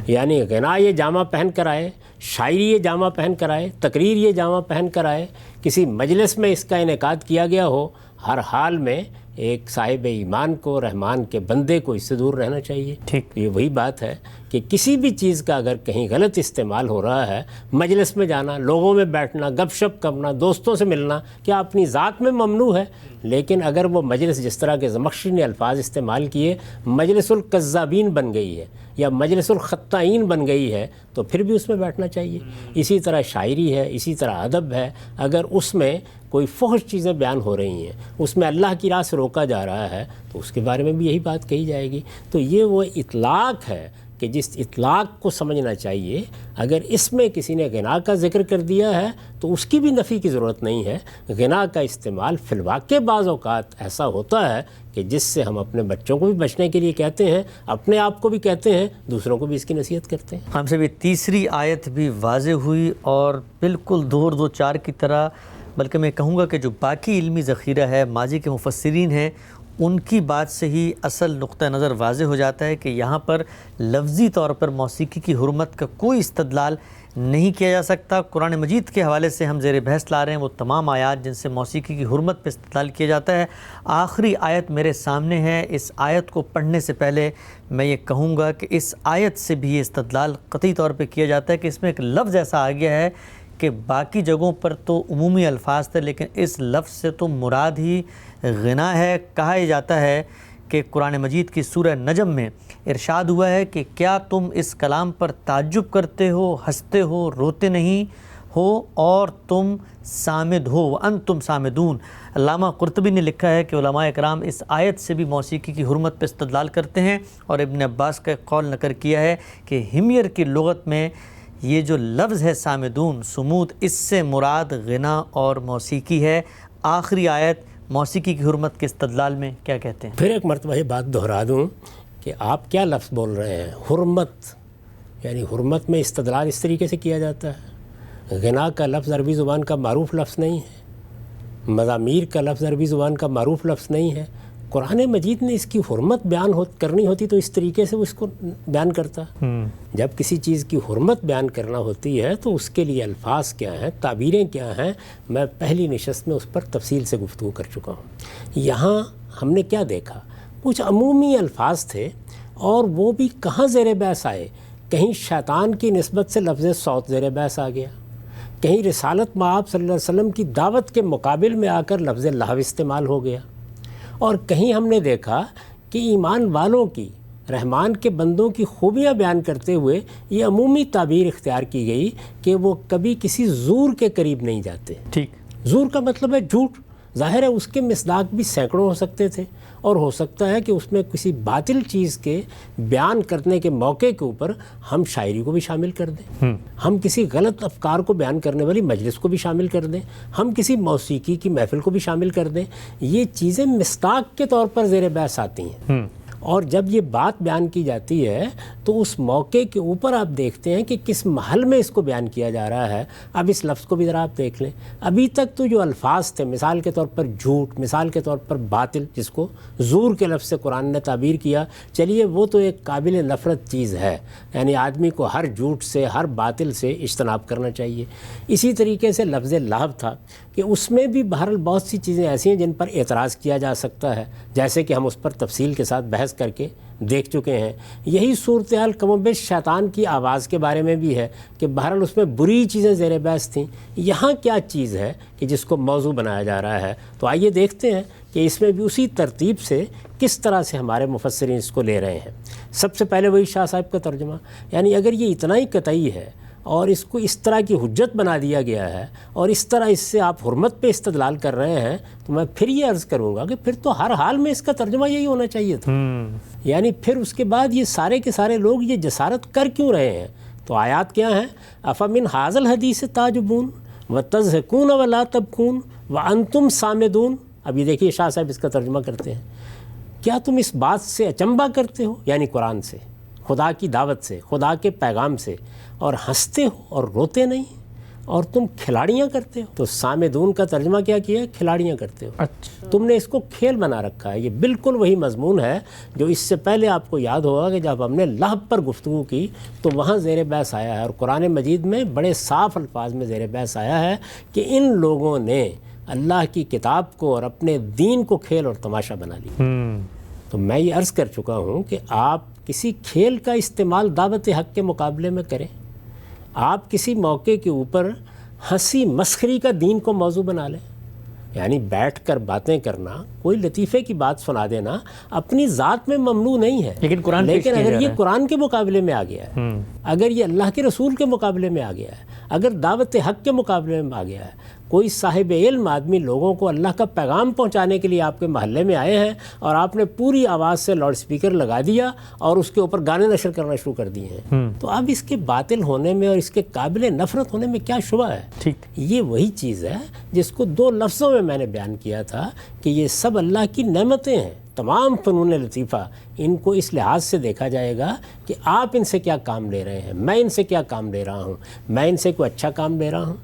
یعنی غنا یہ جامہ پہن کر آئے، شاعری یہ جامہ پہن کر آئے، تقریر یہ جامہ پہن کر آئے، کسی مجلس میں اس کا انعقاد کیا گیا ہو، ہر حال میں ایک صاحب ایمان کو، رحمان کے بندے کو اس سے دور رہنا چاہیے. ٹھیک، یہ وہی بات ہے کہ کسی بھی چیز کا اگر کہیں غلط استعمال ہو رہا ہے، مجلس میں جانا، لوگوں میں بیٹھنا، گپ شپ کرنا، دوستوں سے ملنا، کیا اپنی ذات میں ممنوع ہے؟ لیکن اگر وہ مجلس جس طرح کے زمخشری نے الفاظ استعمال کیے مجلس الکذابین بن گئی ہے یا مجلس الخطائین بن گئی ہے تو پھر بھی اس میں بیٹھنا چاہیے. اسی طرح شاعری ہے، اسی طرح ادب ہے. اگر اس میں کوئی فحش چیزیں بیان ہو رہی ہیں، اس میں اللہ کی راہ سے روکا جا رہا ہے تو اس کے بارے میں بھی یہی بات کہی جائے گی. تو یہ وہ اطلاق ہے کہ جس اطلاق کو سمجھنا چاہیے، اگر اس میں کسی نے غنا کا ذکر کر دیا ہے تو اس کی بھی نفی کی ضرورت نہیں ہے۔ غنا کا استعمال فی الواقع بعض اوقات ایسا ہوتا ہے کہ جس سے ہم اپنے بچوں کو بھی بچنے کے لیے کہتے ہیں، اپنے آپ کو بھی کہتے ہیں، دوسروں کو بھی اس کی نصیحت کرتے ہیں۔ ہم سے بھی تیسری آیت بھی واضح ہوئی اور بالکل دو چار کی طرح، بلکہ میں کہوں گا کہ جو باقی علمی ذخیرہ ہے، ماضی کے مفسرین ہیں، ان کی بات سے ہی اصل نقطہ نظر واضح ہو جاتا ہے کہ یہاں پر لفظی طور پر موسیقی کی حرمت کا کوئی استدلال نہیں کیا جا سکتا۔ قرآن مجید کے حوالے سے ہم زیر بحث لا رہے ہیں وہ تمام آیات جن سے موسیقی کی حرمت پہ استدلال کیا جاتا ہے۔ آخری آیت میرے سامنے ہے، اس آیت کو پڑھنے سے پہلے میں یہ کہوں گا کہ اس آیت سے بھی یہ استدلال قطعی طور پہ کیا جاتا ہے کہ اس میں ایک لفظ ایسا آ گیا ہے کہ باقی جگہوں پر تو عمومی الفاظ تھے، لیکن اس لفظ سے تو مراد ہی غنا ہے۔ کہا یہ جاتا ہے کہ قرآن مجید کی سورہ نجم میں ارشاد ہوا ہے کہ کیا تم اس کلام پر تعجب کرتے ہو، ہنستے ہو، روتے نہیں ہو اور تم صامد ہو وانتم صامدون۔ علامہ قرطبی نے لکھا ہے کہ علماء اکرام اس آیت سے بھی موسیقی کی حرمت پہ استدلال کرتے ہیں، اور ابن عباس کا ایک قول نقل کیا ہے کہ حمیر کی لغت میں یہ جو لفظ ہے صامدون، صمود، اس سے مراد غنا اور موسیقی ہے۔ آخری آیت موسیقی کی حرمت کے استدلال میں کیا کہتے ہیں؟ پھر ایک مرتبہ یہ بات دہرا دوں کہ آپ کیا لفظ بول رہے ہیں؟ حرمت، یعنی حرمت میں استدلال اس طریقے سے کیا جاتا ہے۔ غنا کا لفظ عربی زبان کا معروف لفظ نہیں ہے، مزامیر کا لفظ عربی زبان کا معروف لفظ نہیں ہے۔ قرآن مجید نے اس کی حرمت بیان کرنی ہوتی تو اس طریقے سے وہ اس کو بیان کرتا۔ جب کسی چیز کی حرمت بیان کرنا ہوتی ہے تو اس کے لیے الفاظ کیا ہیں، تعبیریں کیا ہیں، میں پہلی نشست میں اس پر تفصیل سے گفتگو کر چکا ہوں۔ یہاں ہم نے کیا دیکھا؟ کچھ عمومی الفاظ تھے اور وہ بھی کہاں زیر بحث آئے؟ کہیں شیطان کی نسبت سے لفظ صوت زیر بحث آ گیا، کہیں رسالت مآب صلی اللہ علیہ وسلم کی دعوت کے مقابل میں آ کر لفظ لہو استعمال ہو گیا، اور کہیں ہم نے دیکھا کہ ایمان والوں کی، رحمان کے بندوں کی خوبیاں بیان کرتے ہوئے یہ عمومی تعبیر اختیار کی گئی کہ وہ کبھی کسی زور کے قریب نہیں جاتے۔ ٹھیک، زور کا مطلب ہے جھوٹ، ظاہر ہے اس کے مصداق بھی سینکڑوں ہو سکتے تھے، اور ہو سکتا ہے کہ اس میں کسی باطل چیز کے بیان کرنے کے موقع کے اوپر ہم شاعری کو بھی شامل کر دیں، ہم کسی غلط افکار کو بیان کرنے والی مجلس کو بھی شامل کر دیں، ہم کسی موسیقی کی محفل کو بھی شامل کر دیں۔ یہ چیزیں مصداق کے طور پر زیر بحث آتی ہیں، اور جب یہ بات بیان کی جاتی ہے تو اس موقع کے اوپر آپ دیکھتے ہیں کہ کس محل میں اس کو بیان کیا جا رہا ہے۔ اب اس لفظ کو بھی ذرا آپ دیکھ لیں، ابھی تک تو جو الفاظ تھے، مثال کے طور پر جھوٹ، مثال کے طور پر باطل، جس کو زور کے لفظ سے قرآن نے تعبیر کیا، چلیے وہ تو ایک قابل نفرت چیز ہے، یعنی آدمی کو ہر جھوٹ سے، ہر باطل سے اجتناب کرنا چاہیے۔ اسی طریقے سے لفظ لہو تھا کہ اس میں بھی بہرحال بہت سی چیزیں ایسی ہیں جن پر اعتراض کیا جا سکتا ہے، جیسے کہ ہم اس پر تفصیل کے ساتھ بحث کر کے دیکھ چکے ہیں۔ یہی صورتحال کم و بیش شیطان کی آواز کے بارے میں بھی ہے کہ بہرحال اس میں بری چیزیں زیر بحث تھیں۔ یہاں کیا چیز ہے کہ جس کو موضوع بنایا جا رہا ہے؟ تو آئیے دیکھتے ہیں کہ اس میں بھی اسی ترتیب سے کس طرح سے ہمارے مفسرین اس کو لے رہے ہیں۔ سب سے پہلے وہی شاہ صاحب کا ترجمہ، یعنی اگر یہ اتنا ہی قطعی ہے اور اس کو اس طرح کی حجت بنا دیا گیا ہے اور اس طرح اس سے آپ حرمت پہ استدلال کر رہے ہیں، تو میں پھر یہ عرض کروں گا کہ پھر تو ہر حال میں اس کا ترجمہ یہی ہونا چاہیے تھا۔ یعنی پھر اس کے بعد یہ سارے کے سارے لوگ یہ جسارت کر کیوں رہے ہیں؟ تو آیات کیا ہیں؟ افمن ھذا الحدیث تعجبون وتضحکون ولا تبکون وانتم صامدون۔ اب یہ دیکھیے شاہ صاحب اس کا ترجمہ کرتے ہیں، کیا تم اس بات سے اچنبھا کرتے ہو، یعنی قرآن سے، خدا کی دعوت سے، خدا کے پیغام سے، اور ہنستے ہو اور روتے نہیں، اور تم کھلاڑیاں کرتے ہو؟ تو صامدون کا ترجمہ کیا کیا ہے؟ کھلاڑیاں کرتے ہو۔ اچھا، تم نے اس کو کھیل بنا رکھا ہے۔ یہ بالکل وہی مضمون ہے جو اس سے پہلے آپ کو یاد ہوگا کہ جب ہم نے لہو پر گفتگو کی تو وہاں زیر بحث آیا ہے، اور قرآن مجید میں بڑے صاف الفاظ میں زیر بحث آیا ہے کہ ان لوگوں نے اللہ کی کتاب کو اور اپنے دین کو کھیل اور تماشا بنا لیا۔ تو میں یہ عرض کر چکا ہوں کہ آپ کسی کھیل کا استعمال دعوت حق کے مقابلے میں کریں، آپ کسی موقع کے اوپر ہنسی مسخری کا دین کو موضوع بنا لیں، یعنی بیٹھ کر باتیں کرنا، کوئی لطیفے کی بات سنا دینا اپنی ذات میں ممنوع نہیں ہے، لیکن اگر یہ قرآن کے مقابلے میں آ گیا ہے، اگر یہ اللہ کے رسول کے مقابلے میں آ گیا ہے، اگر دعوت حق کے مقابلے میں آ گیا ہے، کوئی صاحب علم آدمی لوگوں کو اللہ کا پیغام پہنچانے کے لیے آپ کے محلے میں آئے ہیں اور آپ نے پوری آواز سے لاؤڈ سپیکر لگا دیا اور اس کے اوپر گانے نشر کرنا شروع کر دیے ہیں، تو اب اس کے باطل ہونے میں اور اس کے قابل نفرت ہونے میں کیا شبہ ہے؟ ٹھیک، یہ وہی چیز ہے جس کو 2 لفظوں میں نے بیان کیا تھا کہ یہ سب اللہ کی نعمتیں ہیں۔ تمام فنون لطیفہ ان کو اس لحاظ سے دیکھا جائے گا کہ آپ ان سے کیا کام لے رہے ہیں، میں ان سے کیا کام لے رہا ہوں، میں ان سے کوئی اچھا کام لے رہا ہوں۔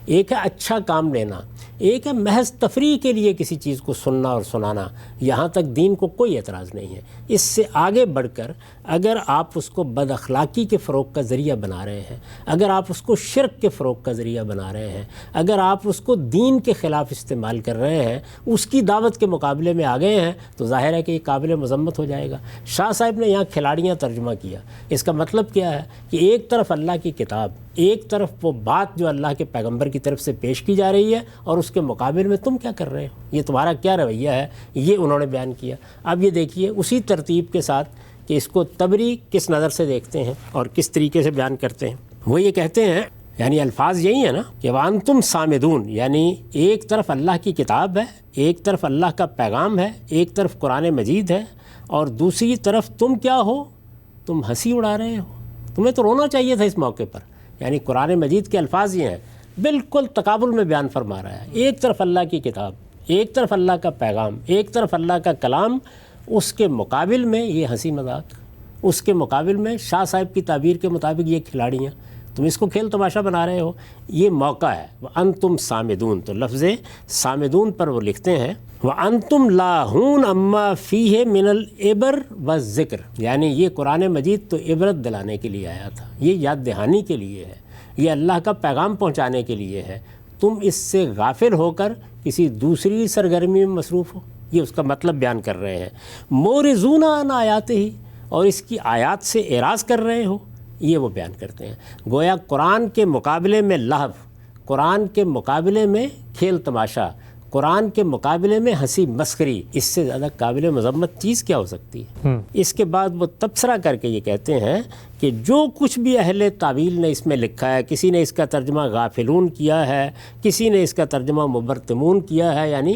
ایک ہے اچھا کام لینا، ایک ہے محض تفریح کے لیے کسی چیز کو سننا اور سنانا، یہاں تک دین کو کوئی اعتراض نہیں ہے۔ اس سے آگے بڑھ کر اگر آپ اس کو بد اخلاقی کے فروغ کا ذریعہ بنا رہے ہیں، اگر آپ اس کو شرک کے فروغ کا ذریعہ بنا رہے ہیں، اگر آپ اس کو دین کے خلاف استعمال کر رہے ہیں، اس کی دعوت کے مقابلے میں آ گئے ہیں، تو ظاہر ہے کہ یہ قابل مذمت ہو جائے گا۔ شاہ صاحب نے یہاں کھلاڑیاں ترجمہ کیا، اس کا مطلب کیا ہے کہ ایک طرف اللہ کی کتاب، ایک طرف وہ بات جو اللہ کے پیغمبر کی طرف سے پیش کی جا رہی ہے، اور اس کے مقابل میں تم کیا کر رہے ہو، یہ تمہارا کیا رویہ ہے، یہ انہوں نے بیان کیا۔ اب یہ دیکھیے اسی ترتیب کے ساتھ کہ اس کو طبری کس نظر سے دیکھتے ہیں اور کس طریقے سے بیان کرتے ہیں۔ وہ یہ کہتے ہیں، یعنی الفاظ یہی ہے نا کہ وَأَنْتُمْ صَامِدُونَ، یعنی ایک طرف اللہ کی کتاب ہے، ایک طرف اللہ کا پیغام ہے، ایک طرف قرآن مجید ہے، اور دوسری طرف تم کیا ہو، تم ہنسی اڑا رہے ہو۔ تمہیں تو رونا چاہیے تھا اس موقع پر۔ یعنی قرآن مجید کے الفاظ یہ ہیں، بالکل تقابل میں بیان فرما رہا ہے۔ ایک طرف اللہ کی کتاب، ایک طرف اللہ کا پیغام، ایک طرف اللہ کا کلام، اس کے مقابل میں یہ ہنسی مذاق، اس کے مقابل میں شاہ صاحب کی تعبیر کے مطابق یہ کھلاڑیاں، تم اس کو کھیل تماشا بنا رہے ہو۔ یہ موقع ہے وَأَنْتُمْ صَامِدُونَ، تو لفظ صامدون پر وہ لکھتے ہیں وَأَنْتُمْ لَاهُونَ أَمَّا فِيهِ مِنَ الْعِبْرِ وَالذِّكْرِ، یعنی یہ قرآن مجید تو عبرت دلانے کے لیے آیا تھا، یہ یاد دہانی کے لیے ہے، یہ اللہ کا پیغام پہنچانے کے لیے ہے، تم اس سے غافل ہو کر کسی دوسری سرگرمی میں مصروف ہو، یہ اس کا مطلب بیان کر رہے ہیں۔ مورزون عن آیاتہ، اور اس کی آیات سے اعراض کر رہے ہو، یہ وہ بیان کرتے ہیں۔ گویا قرآن کے مقابلے میں لہو، قرآن کے مقابلے میں کھیل تماشا، قرآن کے مقابلے میں ہنسی مسخری، اس سے زیادہ قابل مذمت چیز کیا ہو سکتی ہے؟ اس کے بعد وہ تبصرہ کر کے یہ کہتے ہیں کہ جو کچھ بھی اہل تعویل نے اس میں لکھا ہے، کسی نے اس کا ترجمہ غافلون کیا ہے، کسی نے اس کا ترجمہ مبرتمون کیا ہے، یعنی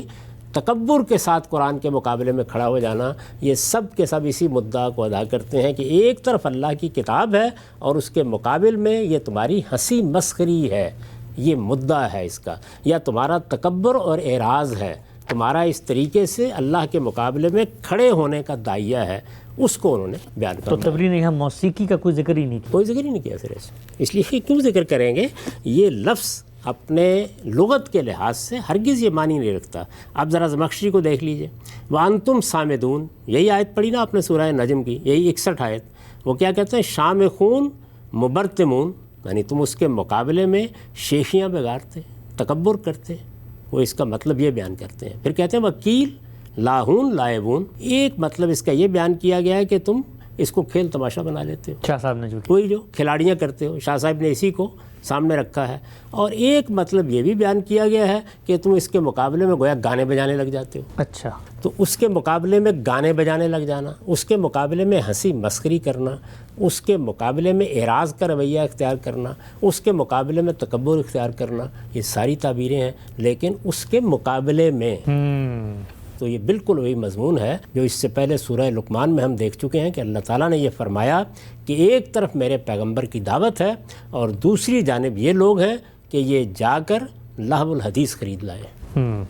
تکبر کے ساتھ قرآن کے مقابلے میں کھڑا ہو جانا، یہ سب کے سب اسی مدعا کو ادا کرتے ہیں کہ ایک طرف اللہ کی کتاب ہے اور اس کے مقابل میں یہ تمہاری ہنسی مسخری ہے، یہ مدعا ہے اس کا، یا تمہارا تکبر اور اعراض ہے، تمہارا اس طریقے سے اللہ کے مقابلے میں کھڑے ہونے کا داعیہ ہے، اس کو انہوں نے بیان کیا۔ تو تبری نے یہاں موسیقی کا کوئی ذکر ہی نہیں کیا، کوئی ذکر ہی نہیں کیا سر، اس لیے کیوں ذکر کریں گے؟ یہ لفظ اپنے لغت کے لحاظ سے ہرگز یہ معنی نہیں رکھتا۔ اب ذرا زمخشری کو دیکھ لیجئے، وَأَنْتُمْ صَامِدُونَ، یہی آیت پڑھی نا آپ نے سورہ نجم کی، یہی 61 آیت، وہ کیا کہتے ہیں؟ شامخون مبرتمون، یعنی تم اس کے مقابلے میں شیخیاں بگاڑتے، تکبر کرتے، وہ اس کا مطلب یہ بیان کرتے ہیں۔ پھر کہتے ہیں وکیل لاہون لائبون، ایک مطلب اس کا یہ بیان کیا گیا ہے کہ تم اس کو کھیل تماشا بنا لیتے ہو، شاہ صاحب نے جو وہی جو کھلاڑیاں کرتے ہو، شاہ صاحب نے اسی کو سامنے رکھا ہے۔ اور ایک مطلب یہ بھی بیان کیا گیا ہے کہ تم اس کے مقابلے میں گویا گانے بجانے لگ جاتے ہو۔ اچھا، تو اس کے مقابلے میں گانے بجانے لگ جانا، اس کے مقابلے میں ہنسی مسخری کرنا، اس کے مقابلے میں اعراض کا رویہ اختیار کرنا، اس کے مقابلے میں تکبر اختیار کرنا، یہ ساری تعبیریں ہیں، لیکن اس کے مقابلے میں تو یہ بالکل وہی مضمون ہے جو اس سے پہلے سورہ لقمان میں ہم دیکھ چکے ہیں کہ اللہ تعالیٰ نے یہ فرمایا کہ ایک طرف میرے پیغمبر کی دعوت ہے اور دوسری جانب یہ لوگ ہیں کہ یہ جا کر لہو الحدیث خرید لائیں۔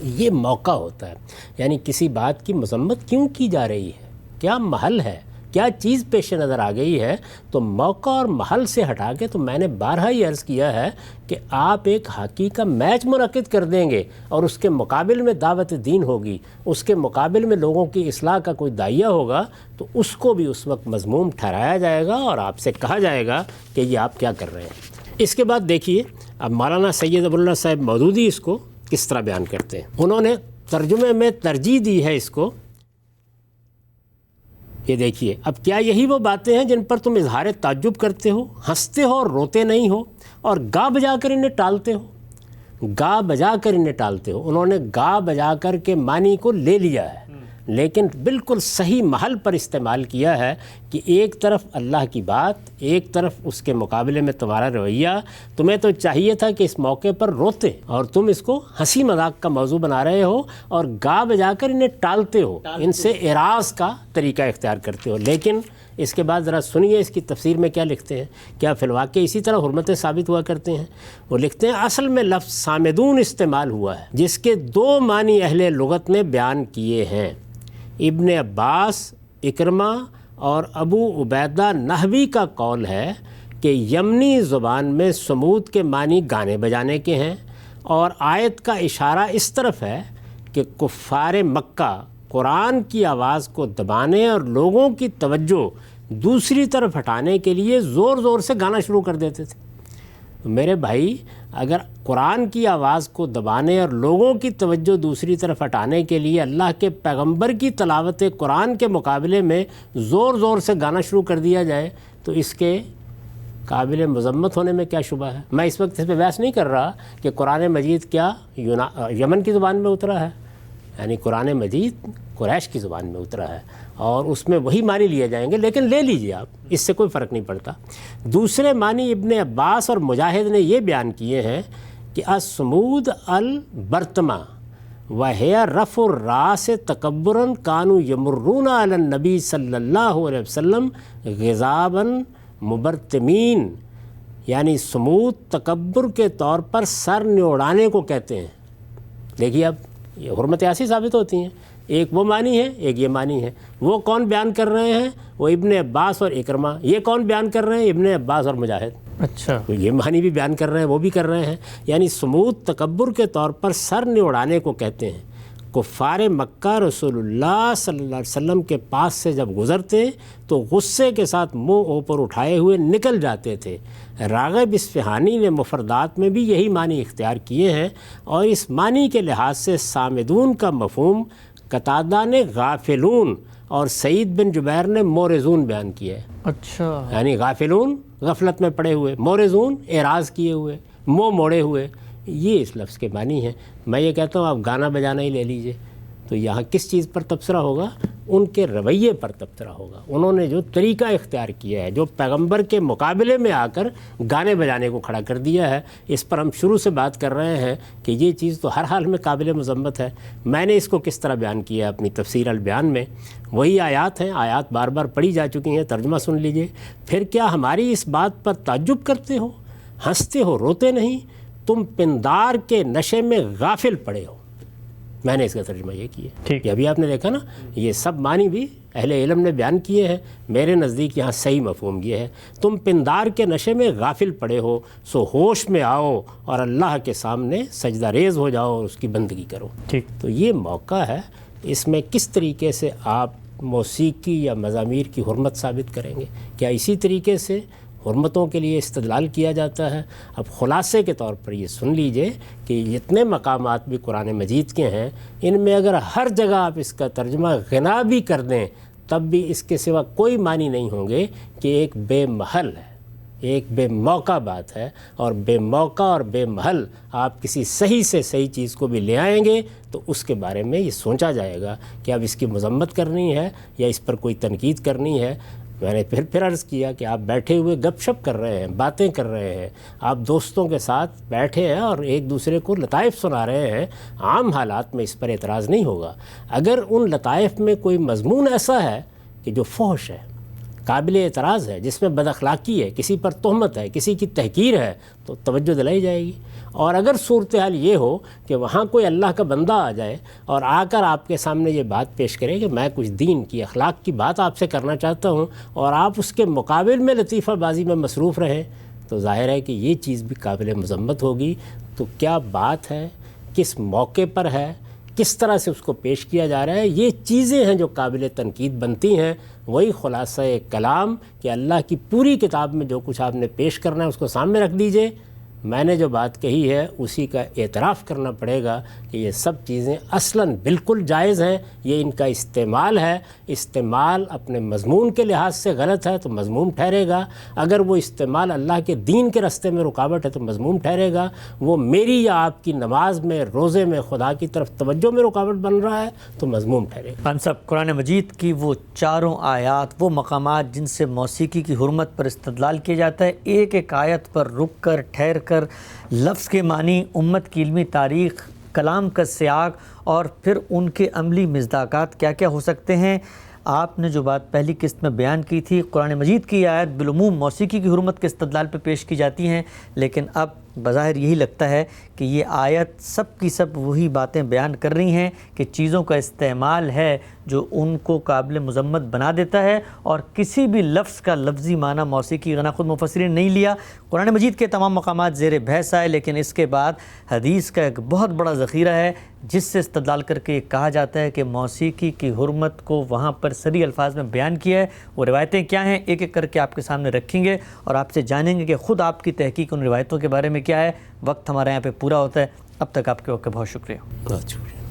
یہ موقع ہوتا ہے، یعنی کسی بات کی مذمت کیوں کی جا رہی ہے، کیا محل ہے، کیا چیز پیش نظر آ گئی ہے، تو موقع اور محل سے ہٹا کے، تو میں نے بارہا ہی عرض کیا ہے کہ آپ ایک ہاکی کا میچ منعقد کر دیں گے اور اس کے مقابل میں دعوت دین ہوگی، اس کے مقابل میں لوگوں کی اصلاح کا کوئی داعیہ ہوگا، تو اس کو بھی اس وقت مذموم ٹھہرایا جائے گا اور آپ سے کہا جائے گا کہ یہ آپ کیا کر رہے ہیں۔ اس کے بعد دیکھیے اب مولانا سید ابواللہ صاحب مودودی اس کو کس طرح بیان کرتے ہیں۔ انہوں نے ترجمے میں ترجیح دی ہے اس کو، یہ دیکھیے، اب کیا یہی وہ باتیں ہیں جن پر تم اظہار تعجب کرتے ہو، ہنستے ہو اور روتے نہیں ہو، اور گا بجا کر انہیں ٹالتے ہو؟ گا بجا کر انہیں ٹالتے ہو، انہوں نے گا بجا کر کے معنی کو لے لیا ہے، لیکن بالکل صحیح محل پر استعمال کیا ہے کہ ایک طرف اللہ کی بات، ایک طرف اس کے مقابلے میں تمہارا رویہ. تمہیں تو چاہیے تھا کہ اس موقع پر روتے، اور تم اس کو ہنسی مذاق کا موضوع بنا رہے ہو اور گا بجا کر انہیں ٹالتے ہو، ان سے اعراض کا طریقہ اختیار کرتے ہو. لیکن اس کے بعد ذرا سنیے اس کی تفسیر میں کیا لکھتے ہیں. کیا فی الواقع اسی طرح حرمتیں ثابت ہوا کرتے ہیں؟ وہ لکھتے ہیں اصل میں لفظ سامدون استعمال ہوا ہے جس کے 2 معنی اہل لغت نے بیان کیے ہیں. ابن عباس، اکرمہ اور ابو عبیدہ نحوی کا قول ہے کہ یمنی زبان میں سمود کے معنی گانے بجانے کے ہیں، اور آیت کا اشارہ اس طرف ہے کہ کفار مکہ قرآن کی آواز کو دبانے اور لوگوں کی توجہ دوسری طرف ہٹانے کے لیے زور زور سے گانا شروع کر دیتے تھے. میرے بھائی، اگر قرآن کی آواز کو دبانے اور لوگوں کی توجہ دوسری طرف ہٹانے کے لیے اللہ کے پیغمبر کی تلاوت قرآن کے مقابلے میں زور زور سے گانا شروع کر دیا جائے تو اس کے قابل مذمت ہونے میں کیا شبہ ہے؟ میں اس وقت اس پہ بحث نہیں کر رہا کہ قرآن مجید کیا یمن کی زبان میں اترا ہے، یعنی قرآن مجید قریش کی زبان میں اترا ہے اور اس میں وہی معنی لیے جائیں گے، لیکن لے لیجئے آپ، اس سے کوئی فرق نہیں پڑتا. دوسرے معنی ابن عباس اور مجاہد نے یہ بیان کیے ہیں کہ الصمود البرتما وَهِيَ رَفْعُ الرَّاسِ تَكَبُّرًا كَانُوا يَمُرُّونَ عَلَى النَّبِي صلی اللہ علیہ وسلم غضابًا مبرتمین، یعنی صمود تکبر کے طور پر سر نوڑانے کو کہتے ہیں. دیکھیے اب یہ حرمت ایسی ثابت ہوتی ہیں، ایک وہ معنی ہے، ایک یہ معنی ہے. وہ کون بیان کر رہے ہیں؟ وہ ابن عباس اور اکرمہ. یہ کون بیان کر رہے ہیں؟ ابن عباس اور مجاہد. اچھا، تو یہ معنی بھی بیان کر رہے ہیں، وہ بھی کر رہے ہیں. یعنی صمود تکبر کے طور پر سر نوڑانے کو کہتے ہیں. کفار مکہ رسول اللہ صلی اللہ علیہ وسلم کے پاس سے جب گزرتے تو غصے کے ساتھ منہ اوپر اٹھائے ہوئے نکل جاتے تھے. راغب اصفہانی نے مفردات میں بھی یہی معنی اختیار کیے ہیں، اور اس معنی کے لحاظ سے سامدون کا مفہوم قتادہ نے غافلون اور سعید بن جبیر نے مورزون بیان کیا ہے. اچھا، یعنی غافلون غفلت میں پڑے ہوئے، مورزون اعراض کیے ہوئے، منہ موڑے ہوئے. یہ اس لفظ کے معنی ہیں. میں یہ کہتا ہوں آپ گانا بجانا ہی لے لیجئے، تو یہاں کس چیز پر تبصرہ ہوگا؟ ان کے رویے پر تبصرہ ہوگا. انہوں نے جو طریقہ اختیار کیا ہے، جو پیغمبر کے مقابلے میں آ کر گانے بجانے کو کھڑا کر دیا ہے، اس پر ہم شروع سے بات کر رہے ہیں کہ یہ چیز تو ہر حال میں قابل مذمت ہے. میں نے اس کو کس طرح بیان کیا ہے اپنی تفسیر البیان میں. وہی آیات ہیں، آیات بار بار پڑھی جا چکی ہیں، ترجمہ سن لیجئے. پھر کیا ہماری اس بات پر تعجب کرتے ہو، ہنستے ہو، روتے نہیں؟ تم پندار کے نشے میں غافل پڑے ہو. میں نے اس کا ترجمہ یہ کیا. ٹھیک، یہ ابھی آپ نے دیکھا نا، یہ سب معنی بھی اہل علم نے بیان کیے ہیں. میرے نزدیک یہاں صحیح مفہوم یہ ہے، تم پندار کے نشے میں غافل پڑے ہو، سو ہوش میں آؤ اور اللہ کے سامنے سجدہ ریز ہو جاؤ اور اس کی بندگی کرو. ٹھیک، تو یہ موقع ہے، اس میں کس طریقے سے آپ موسیقی یا مزامیر کی حرمت ثابت کریں گے؟ کیا اسی طریقے سے حرمتوں کے لیے استدلال کیا جاتا ہے؟ اب خلاصے کے طور پر یہ سن لیجئے کہ جتنے مقامات بھی قرآن مجید کے ہیں، ان میں اگر ہر جگہ آپ اس کا ترجمہ غنا بھی کر دیں تب بھی اس کے سوا کوئی معنی نہیں ہوں گے کہ ایک بے محل ہے، ایک بے موقع بات ہے. اور بے موقع اور بے محل آپ کسی صحیح سے صحیح چیز کو بھی لے آئیں گے تو اس کے بارے میں یہ سوچا جائے گا کہ اب اس کی مذمت کرنی ہے یا اس پر کوئی تنقید کرنی ہے. میں نے پھر عرض کیا کہ آپ بیٹھے ہوئے گپ شپ کر رہے ہیں، باتیں کر رہے ہیں، آپ دوستوں کے ساتھ بیٹھے ہیں اور ایک دوسرے کو لطائف سنا رہے ہیں. عام حالات میں اس پر اعتراض نہیں ہوگا. اگر ان لطائف میں کوئی مضمون ایسا ہے کہ جو فحش ہے، قابل اعتراض ہے، جس میں بد اخلاقی ہے، کسی پر تہمت ہے، کسی کی تحقیر ہے، تو توجہ دلائی جائے گی. اور اگر صورتحال یہ ہو کہ وہاں کوئی اللہ کا بندہ آ جائے اور آ کر آپ کے سامنے یہ بات پیش کرے کہ میں کچھ دین کی، اخلاق کی بات آپ سے کرنا چاہتا ہوں، اور آپ اس کے مقابل میں لطیفہ بازی میں مصروف رہیں، تو ظاہر ہے کہ یہ چیز بھی قابل مذمت ہوگی. تو کیا بات ہے، کس موقع پر ہے، کس طرح سے اس کو پیش کیا جا رہا ہے، یہ چیزیں ہیں جو قابل تنقید بنتی ہیں. وہی خلاصہ کلام کہ اللہ کی پوری کتاب میں جو کچھ آپ نے پیش کرنا ہے اس کو سامنے رکھ دیجئے. میں نے جو بات کہی ہے اسی کا اعتراف کرنا پڑے گا کہ یہ سب چیزیں اصلاً بالکل جائز ہیں. یہ ان کا استعمال ہے، استعمال اپنے مضمون کے لحاظ سے غلط ہے تو مذموم ٹھہرے گا. اگر وہ استعمال اللہ کے دین کے راستے میں رکاوٹ ہے تو مذموم ٹھہرے گا. وہ میری یا آپ کی نماز میں، روزے میں، خدا کی طرف توجہ میں رکاوٹ بن رہا ہے تو مذموم ٹھہرے گا. خان صاحب، قرآن مجید کی وہ چاروں آیات، وہ مقامات جن سے موسیقی کی حرمت پر استدلال کیا جاتا ہے، ایک ایک آیت پر رک کر، ٹھہر کر، لفظ کے معنی، امت کی علمی تاریخ، کلام کا سیاق اور پھر ان کے عملی مصداقات کیا کیا ہو سکتے ہیں. آپ نے جو بات پہلی قسط میں بیان کی تھی، قرآن مجید کی آیت بالعموم موسیقی کی حرمت کے استدلال پہ پیش کی جاتی ہیں، لیکن اب بظاہر یہی لگتا ہے کہ یہ آیت سب کی سب وہی باتیں بیان کر رہی ہیں کہ چیزوں کا استعمال ہے جو ان کو قابل مذمت بنا دیتا ہے، اور کسی بھی لفظ کا لفظی معنی موسیقی غنا خود مفسرین نے نہیں لیا. قرآن مجید کے تمام مقامات زیر بحث آئے، لیکن اس کے بعد حدیث کا ایک بہت بڑا ذخیرہ ہے جس سے استدلال کر کے یہ کہا جاتا ہے کہ موسیقی کی حرمت کو وہاں پر صریح الفاظ میں بیان کیا ہے. وہ روایتیں کیا ہیں ایک ایک کر کے آپ کے سامنے رکھیں گے اور آپ سے جانیں گے کہ خود آپ کی تحقیق ان روایتوں کے بارے میں کیا ہے. وقت ہمارے یہاں پہ پورا ہوتا ہے. اب تک آپ کے وقت کا بہت شکریہ. بہت شکریہ.